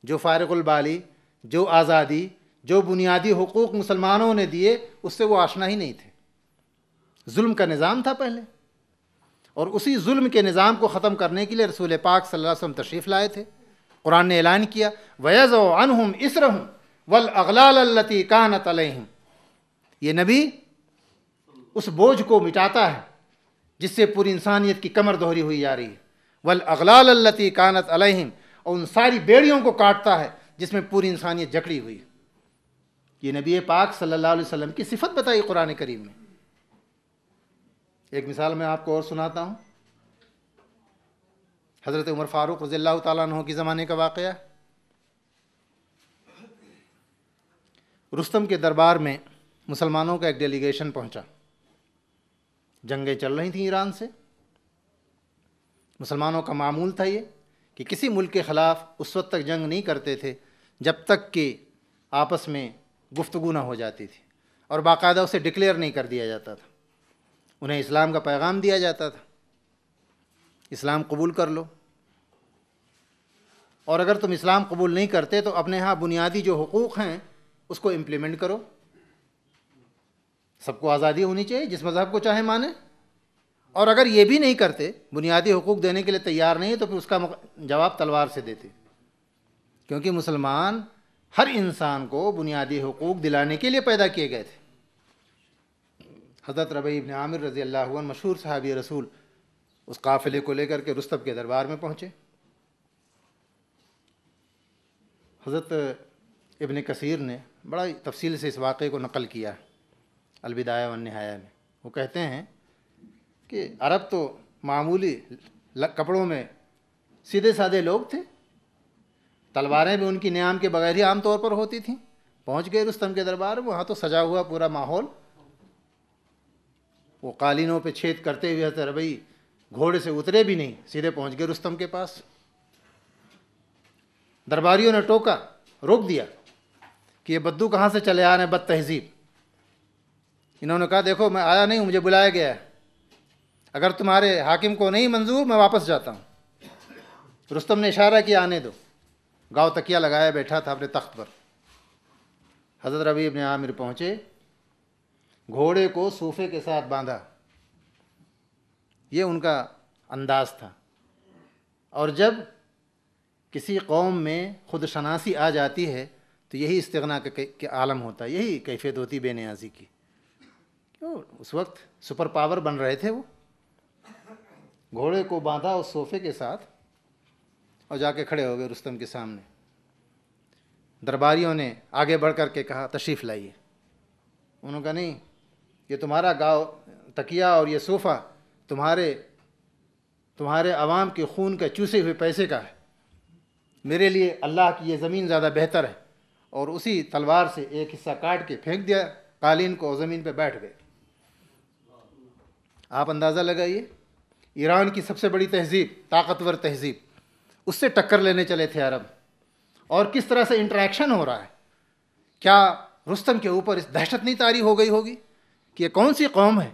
جو فارغ البالی، جو آزادی، جو بنیادی حقوق مسلمانوں نے دیے اس سے وہ آشنا ہی نہیں تھے. ظلم کا نظام تھا پہلے، اور اسی ظلم کے نظام کو ختم کرنے کے لیے رسول پاک صلی اللہ علیہ وسلم تشریف لائے تھے. قرآن نے اعلان کیا وَيَضَعُ عَنْهُمْ إِسْرَهُمْ وَالْأَغْلَالَ الَّتِي كَانَتْ عَلَيْهِمْ. یہ نبی اس بوجھ کو مٹاتا ہے جس سے پوری انسانیت کی کمر دوہری ہوئی جا رہی ہے. وَالْأَغْلَالَ الَّتِي كَانَتْ عَلَيْهِمْ، اور ان ساری بیڑیوں کو کاٹتا ہے جس میں پوری انسانیت جکڑی ہوئی. یہ نبی پاک صلی اللہ علیہ وسلم کی صفت بتائی قرآن کریم میں. ایک مثال میں آپ کو اور سناتا ہوں. حضرت عمر فاروق رضی اللہ تعالیٰ عنہ کے زمانے کا واقعہ. رستم کے دربار میں مسلمانوں کا ایک ڈیلیگیشن پہنچا. جنگیں چل رہی تھیں ایران سے. مسلمانوں کا معمول تھا یہ کہ کسی ملک کے خلاف اس وقت تک جنگ نہیں کرتے تھے جب تک کہ آپس میں گفتگو نہ ہو جاتی تھی، اور باقاعدہ اسے ڈکلیئر نہیں کر دیا جاتا تھا. انہیں اسلام کا پیغام دیا جاتا تھا، اسلام قبول کر لو، اور اگر تم اسلام قبول نہیں کرتے تو اپنے ہاں بنیادی جو حقوق ہیں اس کو امپلیمنٹ کرو. سب کو آزادی ہونی چاہیے، جس مذہب کو چاہے مانے. اور اگر یہ بھی نہیں کرتے، بنیادی حقوق دینے کے لیے تیار نہیں، تو پھر اس کا جواب تلوار سے دیتے. کیونکہ مسلمان ہر انسان کو بنیادی حقوق دلانے کے لیے پیدا کیے گئے تھے. حضرت ربیع ابن عامر رضی اللہ عنہ مشہور صحابی رسول اس قافلے کو لے کر کے رستم کے دربار میں پہنچے. حضرت ابن کثیر نے بڑا تفصیل سے اس واقعے کو نقل کیا ہے البدایہ والنہایہ میں. وہ کہتے ہیں کہ عرب تو معمولی کپڑوں میں سیدھے سادے لوگ تھے، تلواریں بھی ان کی نیام کے بغیر ہی عام طور پر ہوتی تھیں. پہنچ گئے رستم کے دربار، وہاں تو سجا ہوا پورا ماحول. وہ قالینوں پہ چھید کرتے ہوئے حضرت ربیع گھوڑے سے اترے بھی نہیں، سیدھے پہنچ گئے رستم کے پاس. درباریوں نے ٹوکا، روک دیا کہ یہ بدو کہاں سے چلے آ رہے ہیں بد تہذیب۔ انہوں نے کہا دیکھو میں آیا نہیں ہوں، مجھے بلایا گیا ہے، اگر تمہارے حاکم کو نہیں منظور میں واپس جاتا ہوں۔ رستم نے اشارہ کیا آنے دو۔ گاؤ تکیہ لگایا بیٹھا تھا اپنے تخت پر۔ حضرت ربیع بن عامر پہنچے، گھوڑے کو صوفے کے ساتھ باندھا، یہ ان کا انداز تھا۔ اور جب کسی قوم میں خود شناسی آ جاتی ہے تو یہی استغنا کا عالم ہوتا ہے، یہی کیفیت ہوتی بے نیازی کی۔ کیوں اس وقت سپر پاور بن رہے تھے وہ۔ گھوڑے کو باندھا اس صوفے کے ساتھ اور جا کے کھڑے ہو گئے رستم کے سامنے۔ درباریوں نے آگے بڑھ کر کے کہا تشریف لائیے۔ انہوں نے کہا نہیں، یہ تمہارا گاؤ تکیہ اور یہ صوفہ تمہارے عوام کے خون کا چوسے ہوئے پیسے کا ہے، میرے لیے اللہ کی یہ زمین زیادہ بہتر ہے۔ اور اسی تلوار سے ایک حصہ کاٹ کے پھینک دیا قالین کو اور زمین پہ بیٹھ گئے۔ آپ اندازہ لگائیے، ایران کی سب سے بڑی تہذیب، طاقتور تہذیب، اس سے ٹکر لینے چلے تھے عرب، اور کس طرح سے انٹریکشن ہو رہا ہے۔ کیا رستم کے اوپر اس دہشت نہیں طاری ہو گئی ہوگی کہ یہ کون سی قوم ہے،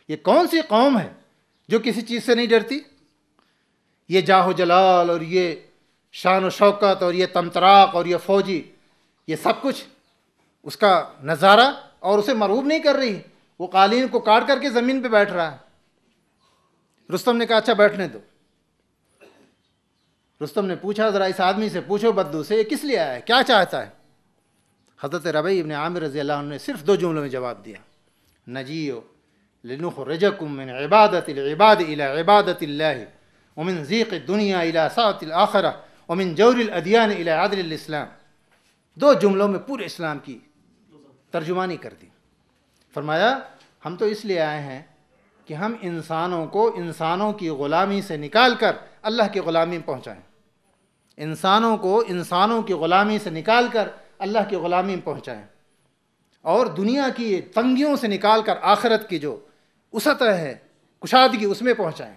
یہ کون سی قوم ہے جو کسی چیز سے نہیں ڈرتی؟ یہ جاہ و جلال اور یہ شان و شوکت اور یہ طمطراق اور یہ فوجی، یہ سب کچھ اس کا نظارہ، اور اسے مرعوب نہیں کر رہی۔ وہ قالین کو کاٹ کر کے زمین پہ بیٹھ رہا ہے۔ رستم نے کہا اچھا بیٹھنے دو۔ رستم نے پوچھا ذرا اس آدمی سے پوچھو بدو سے، یہ کس لیے آیا ہے، کیا چاہتا ہے؟ حضرت ربیع بن عامر رضی اللہ عنہ نے صرف 2 جملوں میں جواب دیا، نجیو لنخرجکم من عبادت العباد الى عبادت اللہ ومن ضیق الدنیا الى سعۃ الآخرہ ومن جور الادیان الى عدل الاسلام۔ 2 جملوں میں پورے اسلام کی ترجمانی کر دی۔ فرمایا ہم تو اس لیے آئے ہیں کہ ہم انسانوں کو انسانوں کی غلامی سے نکال کر اللہ کی غلامی میں پہنچائیں، انسانوں کو انسانوں کی غلامی سے نکال کر اللہ کی غلامی میں پہنچائیں، اور دنیا کی تنگیوں سے نکال کر آخرت کی جو وسعت ہے، کشادگی، اس میں پہنچائیں۔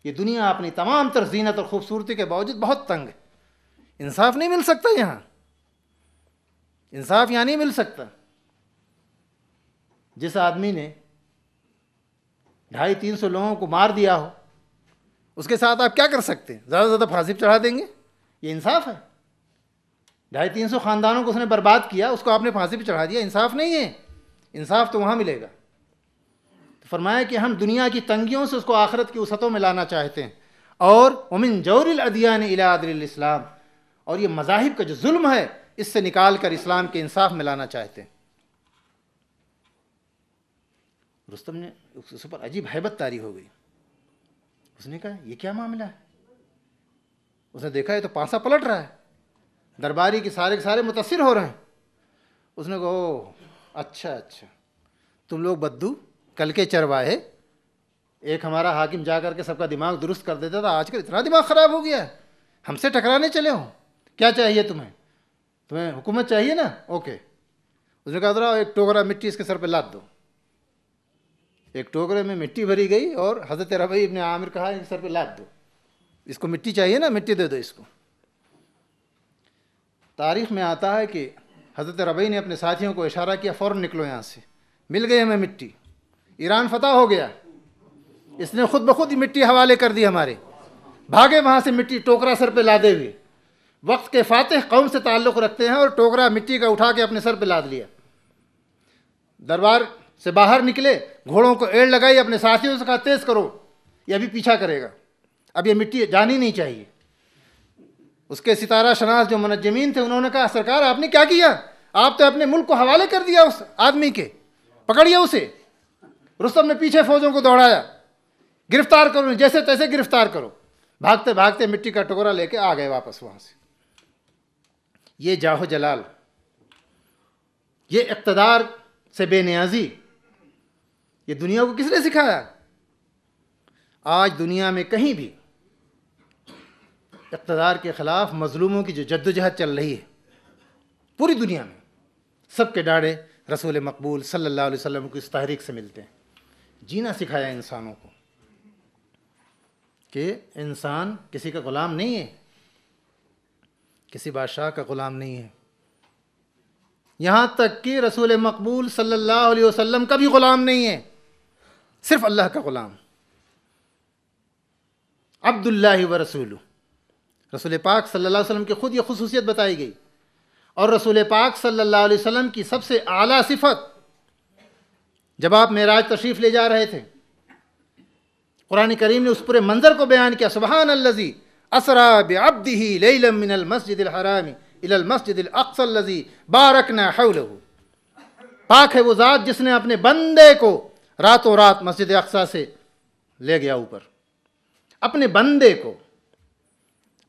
یہ دنیا اپنی تمام تر زینت اور خوبصورتی کے باوجود بہت تنگ ہے۔ انصاف نہیں مل سکتا یہاں، انصاف یہاں نہیں مل سکتا۔ جس آدمی نے 250-300 لوگوں کو مار دیا ہو، اس کے ساتھ آپ کیا کر سکتے ہیں؟ زیادہ سے زیادہ پھانسی پہ چڑھا دیں گے؟ یہ انصاف ہے؟ 250-300 خاندانوں کو اس نے برباد کیا، اس کو آپ نے پھانسی پہ چڑھا دیا، انصاف نہیں ہے۔ انصاف تو وہاں ملے گا۔ تو فرمایا کہ ہم دنیا کی تنگیوں سے اس کو آخرت کی وسعتوں میں لانا چاہتے ہیں، اور ومن جور الادیان الی عدل الاسلام، اور یہ مذاہب کا جو ظلم ہے اس سے نکال کر اسلام کے انصاف میں لانا چاہتے ہیں۔ رستم نے اس پر عجیب ہیبت طاری ہو گئی۔ اس نے کہا یہ کیا معاملہ ہے؟ اس نے دیکھا یہ تو پانسا پلٹ رہا ہے، درباری کے سارے متاثر ہو رہے ہیں۔ اس نے کہا اوہ اچھا تم لوگ بدو، کل کے چرواہے، ایک ہمارا حاکم جا کر کے سب کا دماغ درست کر دیتا تھا، آج کل اتنا دماغ خراب ہو گیا ہے، ہم سے ٹکرانے چلے ہو؟ کیا چاہیے تمہیں حکومت چاہیے نا؟ اوکے۔ اس نے کہا ذرا ایک ٹوکرا مٹی اس کے سر پہ لاد دو۔ ایک ٹوکرے میں مٹی بھری گئی اور حضرت ربیع بن عامر کہا اس سر پہ لاد دو، اس کو مٹی چاہیے نا، مٹی دے دو اس کو۔ تاریخ میں آتا ہے کہ حضرت ربیع نے اپنے ساتھیوں کو اشارہ کیا فوراً نکلو یہاں سے، مل گئی ہمیں مٹی، ایران فتح ہو گیا، اس نے خود بخود ہی مٹی حوالے کر دی ہمارے۔ بھاگے وہاں سے مٹی ٹوکرا سر پہ لادے ہوئے۔ وقت کے فاتح قوم سے تعلق رکھتے ہیں اور ٹوکرا مٹی کا اٹھا کے اپنے سر پہ لاد لیا۔ دربار سے باہر نکلے، گھوڑوں کو ایڑ لگائی، اپنے ساتھیوں سے کہا تیز کرو، یہ ابھی پیچھا کرے گا، اب یہ مٹی جانی نہیں چاہیے۔ اس کے ستارہ شناس جو منجمین تھے انہوں نے کہا سرکار آپ نے کیا کیا؟ آپ تو اپنے ملک کو حوالے کر دیا اس آدمی کے، پکڑیے اسے۔ رستم نے پیچھے فوجوں کو دوڑایا، گرفتار کرو، جیسے تیسے گرفتار کرو۔ بھاگتے بھاگتے مٹی کا ٹکڑا لے کے آ گئے واپس وہاں سے۔ یہ جاہ و جلال، یہ اقتدار سے بے نیازی، یہ دنیا کو کس نے سکھایا؟ آج دنیا میں کہیں بھی اقتدار کے خلاف مظلوموں کی جو جدوجہد چل رہی ہے، پوری دنیا میں سب کے ڈاڑے رسول مقبول صلی اللہ علیہ وسلم کی اس تحریک سے ملتے ہیں۔ جینا سکھایا انسانوں کو کہ انسان کسی کا غلام نہیں ہے، کسی بادشاہ کا غلام نہیں ہے، یہاں تک کہ رسول مقبول صلی اللہ علیہ وسلم کا بھی غلام نہیں ہے، صرف اللہ کا غلام، عبداللہ و رسولہ۔ رسول پاک صلی اللہ علیہ وسلم کی خود یہ خصوصیت بتائی گئی، اور رسول پاک صلی اللہ علیہ وسلم کی سب سے اعلیٰ صفت، جب آپ معراج تشریف لے جا رہے تھے، قرآن کریم نے اس پورے منظر کو بیان کیا، سبحان الذی اسری بعبدہ لیلا من المسجد الحرام الی المسجد الاقصی الذی بارکنا حولہ۔ پاک ہے وہ ذات جس نے اپنے بندے کو راتوں رات مسجد اقصی سے لے گیا اوپر، اپنے بندے کو۔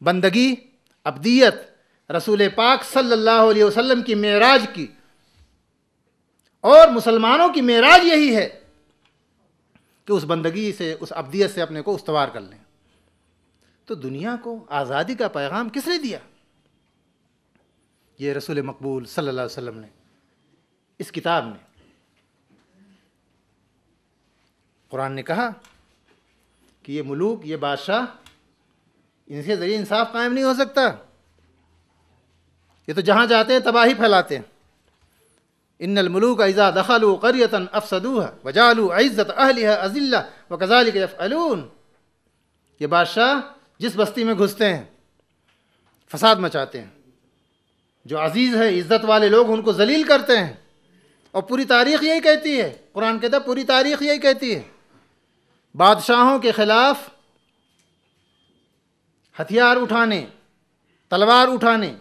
بندگی، عبدیت رسول پاک صلی اللہ علیہ وسلم کی معراج کی، اور مسلمانوں کی معراج یہی ہے کہ اس بندگی سے، اس عبدیت سے اپنے کو استوار کر لیں۔ تو دنیا کو آزادی کا پیغام کس نے دیا؟ یہ رسول مقبول صلی اللہ علیہ وسلم نے، اس کتاب نے۔ قرآن نے کہا کہ یہ ملوک، یہ بادشاہ، ان کے ذریعے انصاف قائم نہیں ہو سکتا، یہ تو جہاں جاتے ہیں تباہی پھیلاتے ہیں۔ ان الملوک اذا دخلوا قرية افسدوها وجعلوا عزة اهلها اذلة وكذلك يفعلون۔ یہ بادشاہ جس بستی میں گھستے ہیں فساد مچاتے ہیں، جو عزیز ہے، عزت والے لوگ ان کو ذلیل کرتے ہیں، اور پوری تاریخ یہی کہتی ہے، قرآن کہتا ہے پوری تاریخ یہی کہتی ہے، بادشاہوں کے خلاف ہتھیار اٹھانے، تلوار اٹھانے،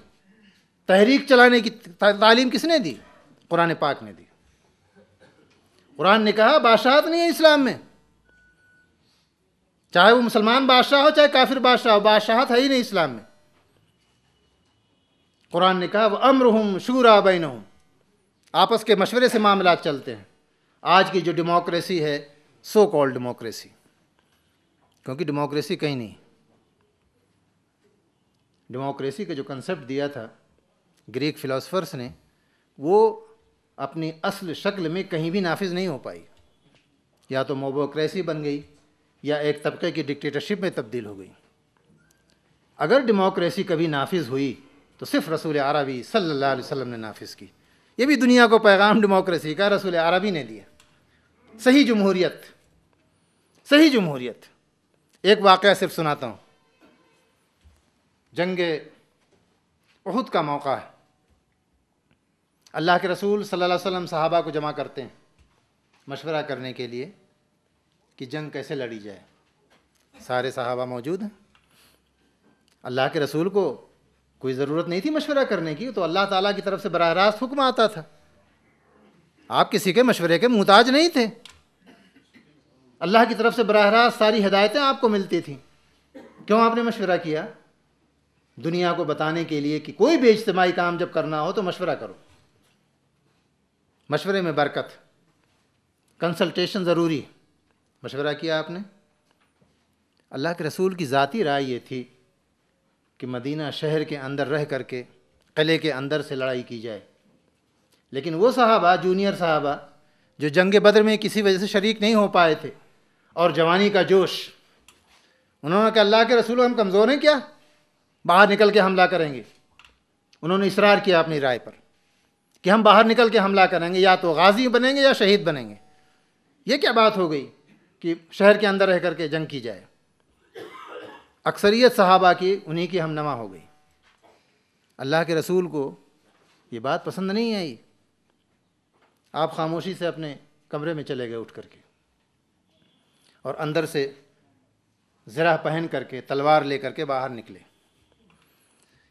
تحریک چلانے کی تعلیم کس نے دی؟ قرآن پاک نے دی۔ قرآن نے کہا بادشاہت نہیں ہے اسلام میں، چاہے وہ مسلمان بادشاہ ہو چاہے کافر بادشاہ ہو، بادشاہت ہے ہی نہیں اسلام میں۔ قرآن نے کہا وَأَمْرُهُمْ شُورَىٰ بَيْنَهُمْ، آپس کے مشورے سے معاملات چلتے ہیں۔ آج کی جو ڈیموکریسی ہے، سو کالڈ ڈیموکریسی، کیونکہ ڈیموکریسی کہیں نہیں۔ ڈیموکریسی کا جو کنسپٹ دیا تھا گریک فلاسفرس نے، وہ اپنی اصل شکل میں کہیں بھی نافذ نہیں ہو پائی، یا تو موبوکریسی بن گئی یا ایک طبقے کی ڈکٹیٹرشپ میں تبدیل ہو گئی۔ اگر ڈیموکریسی کبھی نافذ ہوئی تو صرف رسول عربی صلی اللہ علیہ وسلم نے نافذ کی۔ یہ بھی دنیا کو پیغام ڈیموکریسی کا رسول عربی نے دیا، صحیح جمہوریت، صحیح جمہوریت۔ ایک واقعہ صرف سناتا ہوں۔ جنگ احد کا موقع ہے، اللہ کے رسول صلی اللہ علیہ وسلم صحابہ کو جمع کرتے ہیں مشورہ کرنے کے لیے کہ جنگ کیسے لڑی جائے۔ سارے صحابہ موجود ہیں، اللہ کے رسول کو کوئی ضرورت نہیں تھی مشورہ کرنے کی، تو اللہ تعالیٰ کی طرف سے براہ راست حکم آتا تھا، آپ کسی کے مشورے کے محتاج نہیں تھے، اللہ کی طرف سے براہ راست ساری ہدایتیں آپ کو ملتی تھیں۔ کیوں آپ نے مشورہ کیا؟ دنیا کو بتانے کے لیے کہ کوئی بھی اجتماعی کام جب کرنا ہو تو مشورہ کرو، مشورے میں برکت، کنسلٹیشن ضروری۔ مشورہ کیا آپ نے۔ اللہ کے رسول کی ذاتی رائے یہ تھی کہ مدینہ شہر کے اندر رہ کر کے قلعے کے اندر سے لڑائی کی جائے، لیکن وہ صحابہ، جونیئر صحابہ جو جنگ بدر میں کسی وجہ سے شریک نہیں ہو پائے تھے، اور جوانی کا جوش، انہوں نے کہا اللہ کے رسول ہم کمزور ہیں کیا، باہر نکل کے حملہ کریں گے۔ انہوں نے اصرار کیا اپنی رائے پر کہ ہم باہر نکل کے حملہ کریں گے، یا تو غازی بنیں گے یا شہید بنیں گے۔ یہ کیا بات ہو گئی کہ شہر کے اندر رہ کر کے جنگ کی جائے؟ اکثریت صحابہ کی انہی کی ہمنما ہو گئی۔ اللہ کے رسول کو یہ بات پسند نہیں آئی، آپ خاموشی سے اپنے کمرے میں چلے گئے اٹھ کر کے، اور اندر سے زرہ پہن کر کے تلوار لے کر کے باہر نکلے۔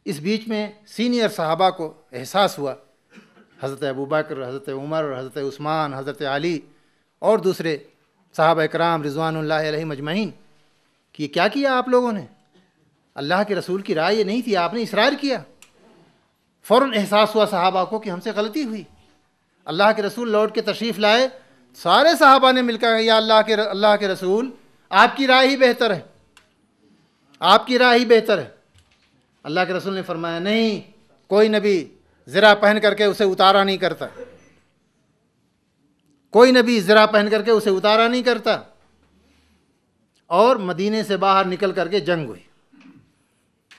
اس بیچ میں سینئر صحابہ کو احساس ہوا، حضرت ابوبکر، حضرت عمر، حضرت عثمان، حضرت علی اور دوسرے صحابہ کرام رضوان اللہ علیہم اجمعین، کہ یہ کیا کیا آپ لوگوں نے؟ اللہ کے رسول کی رائے یہ نہیں تھی، آپ نے اصرار کیا۔ فوراً احساس ہوا صحابہ کو کہ ہم سے غلطی ہوئی۔ اللہ کے رسول لوٹ کے تشریف لائے، سارے صحابہ نے مل کر یا اللہ کے رسول آپ کی رائے ہی بہتر ہے، آپ کی رائے ہی بہتر ہے۔ اللہ کے رسول نے فرمایا نہیں، کوئی نبی زرہ پہن کر کے اسے اتارا نہیں کرتا، کوئی نبی زرہ پہن کر کے اسے اتارا نہیں کرتا۔ اور مدینے سے باہر نکل کر کے جنگ ہوئی،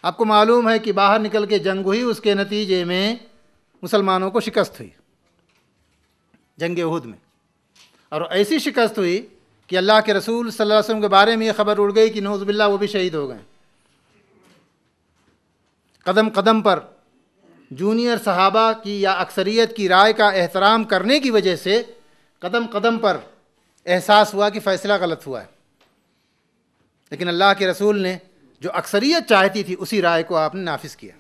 آپ کو معلوم ہے کہ باہر نکل کے جنگ ہوئی، اس کے نتیجے میں مسلمانوں کو شکست ہوئی جنگ احد میں، اور ایسی شکست ہوئی کہ اللہ کے رسول صلی اللہ علیہ وسلم کے بارے میں یہ خبر اڑ گئی کہ نعوذ باللہ وہ بھی شہید ہو گئے۔ قدم قدم پر جونیئر صحابہ کی یا اکثریت کی رائے کا احترام کرنے کی وجہ سے قدم قدم پر احساس ہوا کہ فیصلہ غلط ہوا ہے، لیکن اللہ کے رسول نے جو اکثریت چاہتی تھی اسی رائے کو آپ نے نافذ کیا۔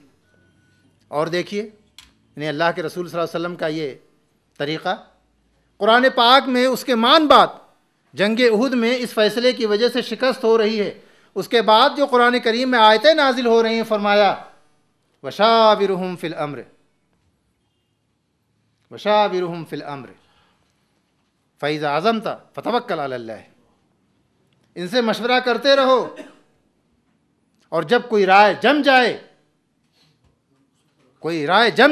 اور دیکھیے یعنی اللہ کے رسول صلی اللہ علیہ وسلم کا یہ طریقہ، قرآن پاک میں اس کے مان بعد جنگ احد میں اس فیصلے کی وجہ سے شکست ہو رہی ہے، اس کے بعد جو قرآن کریم میں آیتیں نازل ہو رہی ہیں، فرمایا وَشَاوِرُهُمْ فِي الْأَمْرِ وَشَاوِرُهُمْ فِي الْأَمْرِ فَإِذَا عَزَمْتَ فَتَوَكَّلْ عَلَى اللَّهِ، ان سے مشورہ کرتے رہو، اور جب کوئی رائے جم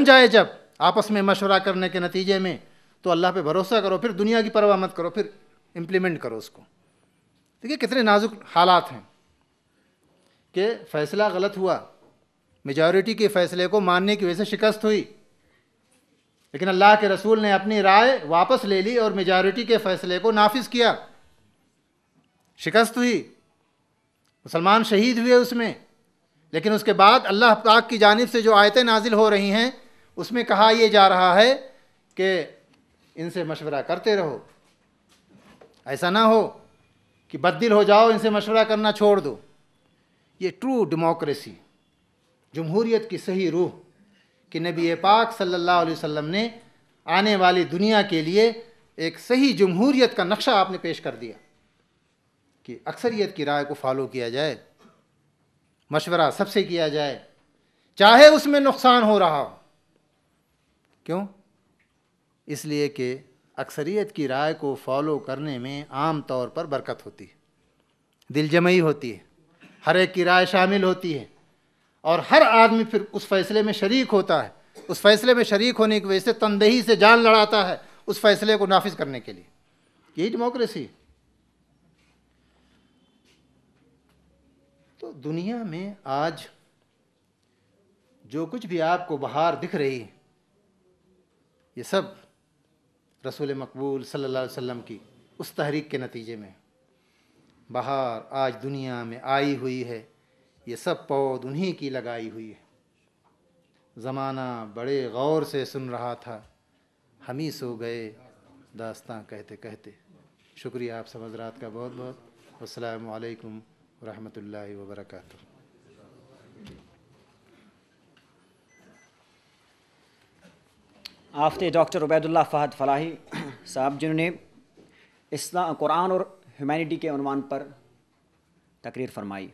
جائے جب آپس میں مشورہ کرنے کے نتیجے میں، تو اللہ پہ بھروسہ کرو، پھر دنیا کی پرواہ مت کرو، پھر امپلیمنٹ کرو اس کو۔ دیکھیے کتنے نازک حالات ہیں کہ فیصلہ غلط ہوا، میجورٹی کے فیصلے کو ماننے کی وجہ سے شکست ہوئی، لیکن اللہ کے رسول نے اپنی رائے واپس لے لی اور میجورٹی کے فیصلے کو نافذ کیا، شکست ہوئی، مسلمان شہید ہوئے اس میں، لیکن اس کے بعد اللہ پاک کی جانب سے جو آیتیں نازل ہو رہی ہیں اس میں کہا یہ جا رہا ہے کہ ان سے مشورہ کرتے رہو، ایسا نہ ہو کہ بددل ہو جاؤ، ان سے مشورہ کرنا چھوڑ دو۔ یہ ٹرو ڈیموکریسی، جمہوریت کی صحیح روح کہ نبی پاک صلی اللہ علیہ وسلم نے آنے والی دنیا کے لیے ایک صحیح جمہوریت کا نقشہ آپ نے پیش کر دیا کہ اکثریت کی رائے کو فالو کیا جائے، مشورہ سب سے کیا جائے، چاہے اس میں نقصان ہو رہا ہو۔ کیوں؟ اس لیے کہ اکثریت کی رائے کو فالو کرنے میں عام طور پر برکت ہوتی ہے، دل جمعی ہوتی ہے، ہر ایک کی رائے شامل ہوتی ہے، اور ہر آدمی پھر اس فیصلے میں شریک ہوتا ہے، اس فیصلے میں شریک ہونے کی وجہ سے تندہی سے جان لڑاتا ہے اس فیصلے کو نافذ کرنے کے لیے۔ یہی ڈیموکریسی۔ تو دنیا میں آج جو کچھ بھی آپ کو بہار دکھ رہی ہے، یہ سب رسول مقبول صلی اللہ علیہ وسلم کی اس تحریک کے نتیجے میں بہار آج دنیا میں آئی ہوئی ہے، یہ سب پود انہی کی لگائی ہوئی ہے۔ زمانہ بڑے غور سے سن رہا تھا، ہم ہی سو گئے داستاں کہتے کہتے۔ شکریہ آپ سب حضرات کا بہت بہت۔ السلام علیکم ورحمۃ اللہ وبرکاتہ۔ آفتے ڈاکٹر عبید اللہ فہد فلاحی صاحب، جنہوں نے اسلام، قرآن اور ہیومینٹی کے عنوان پر تقریر فرمائی۔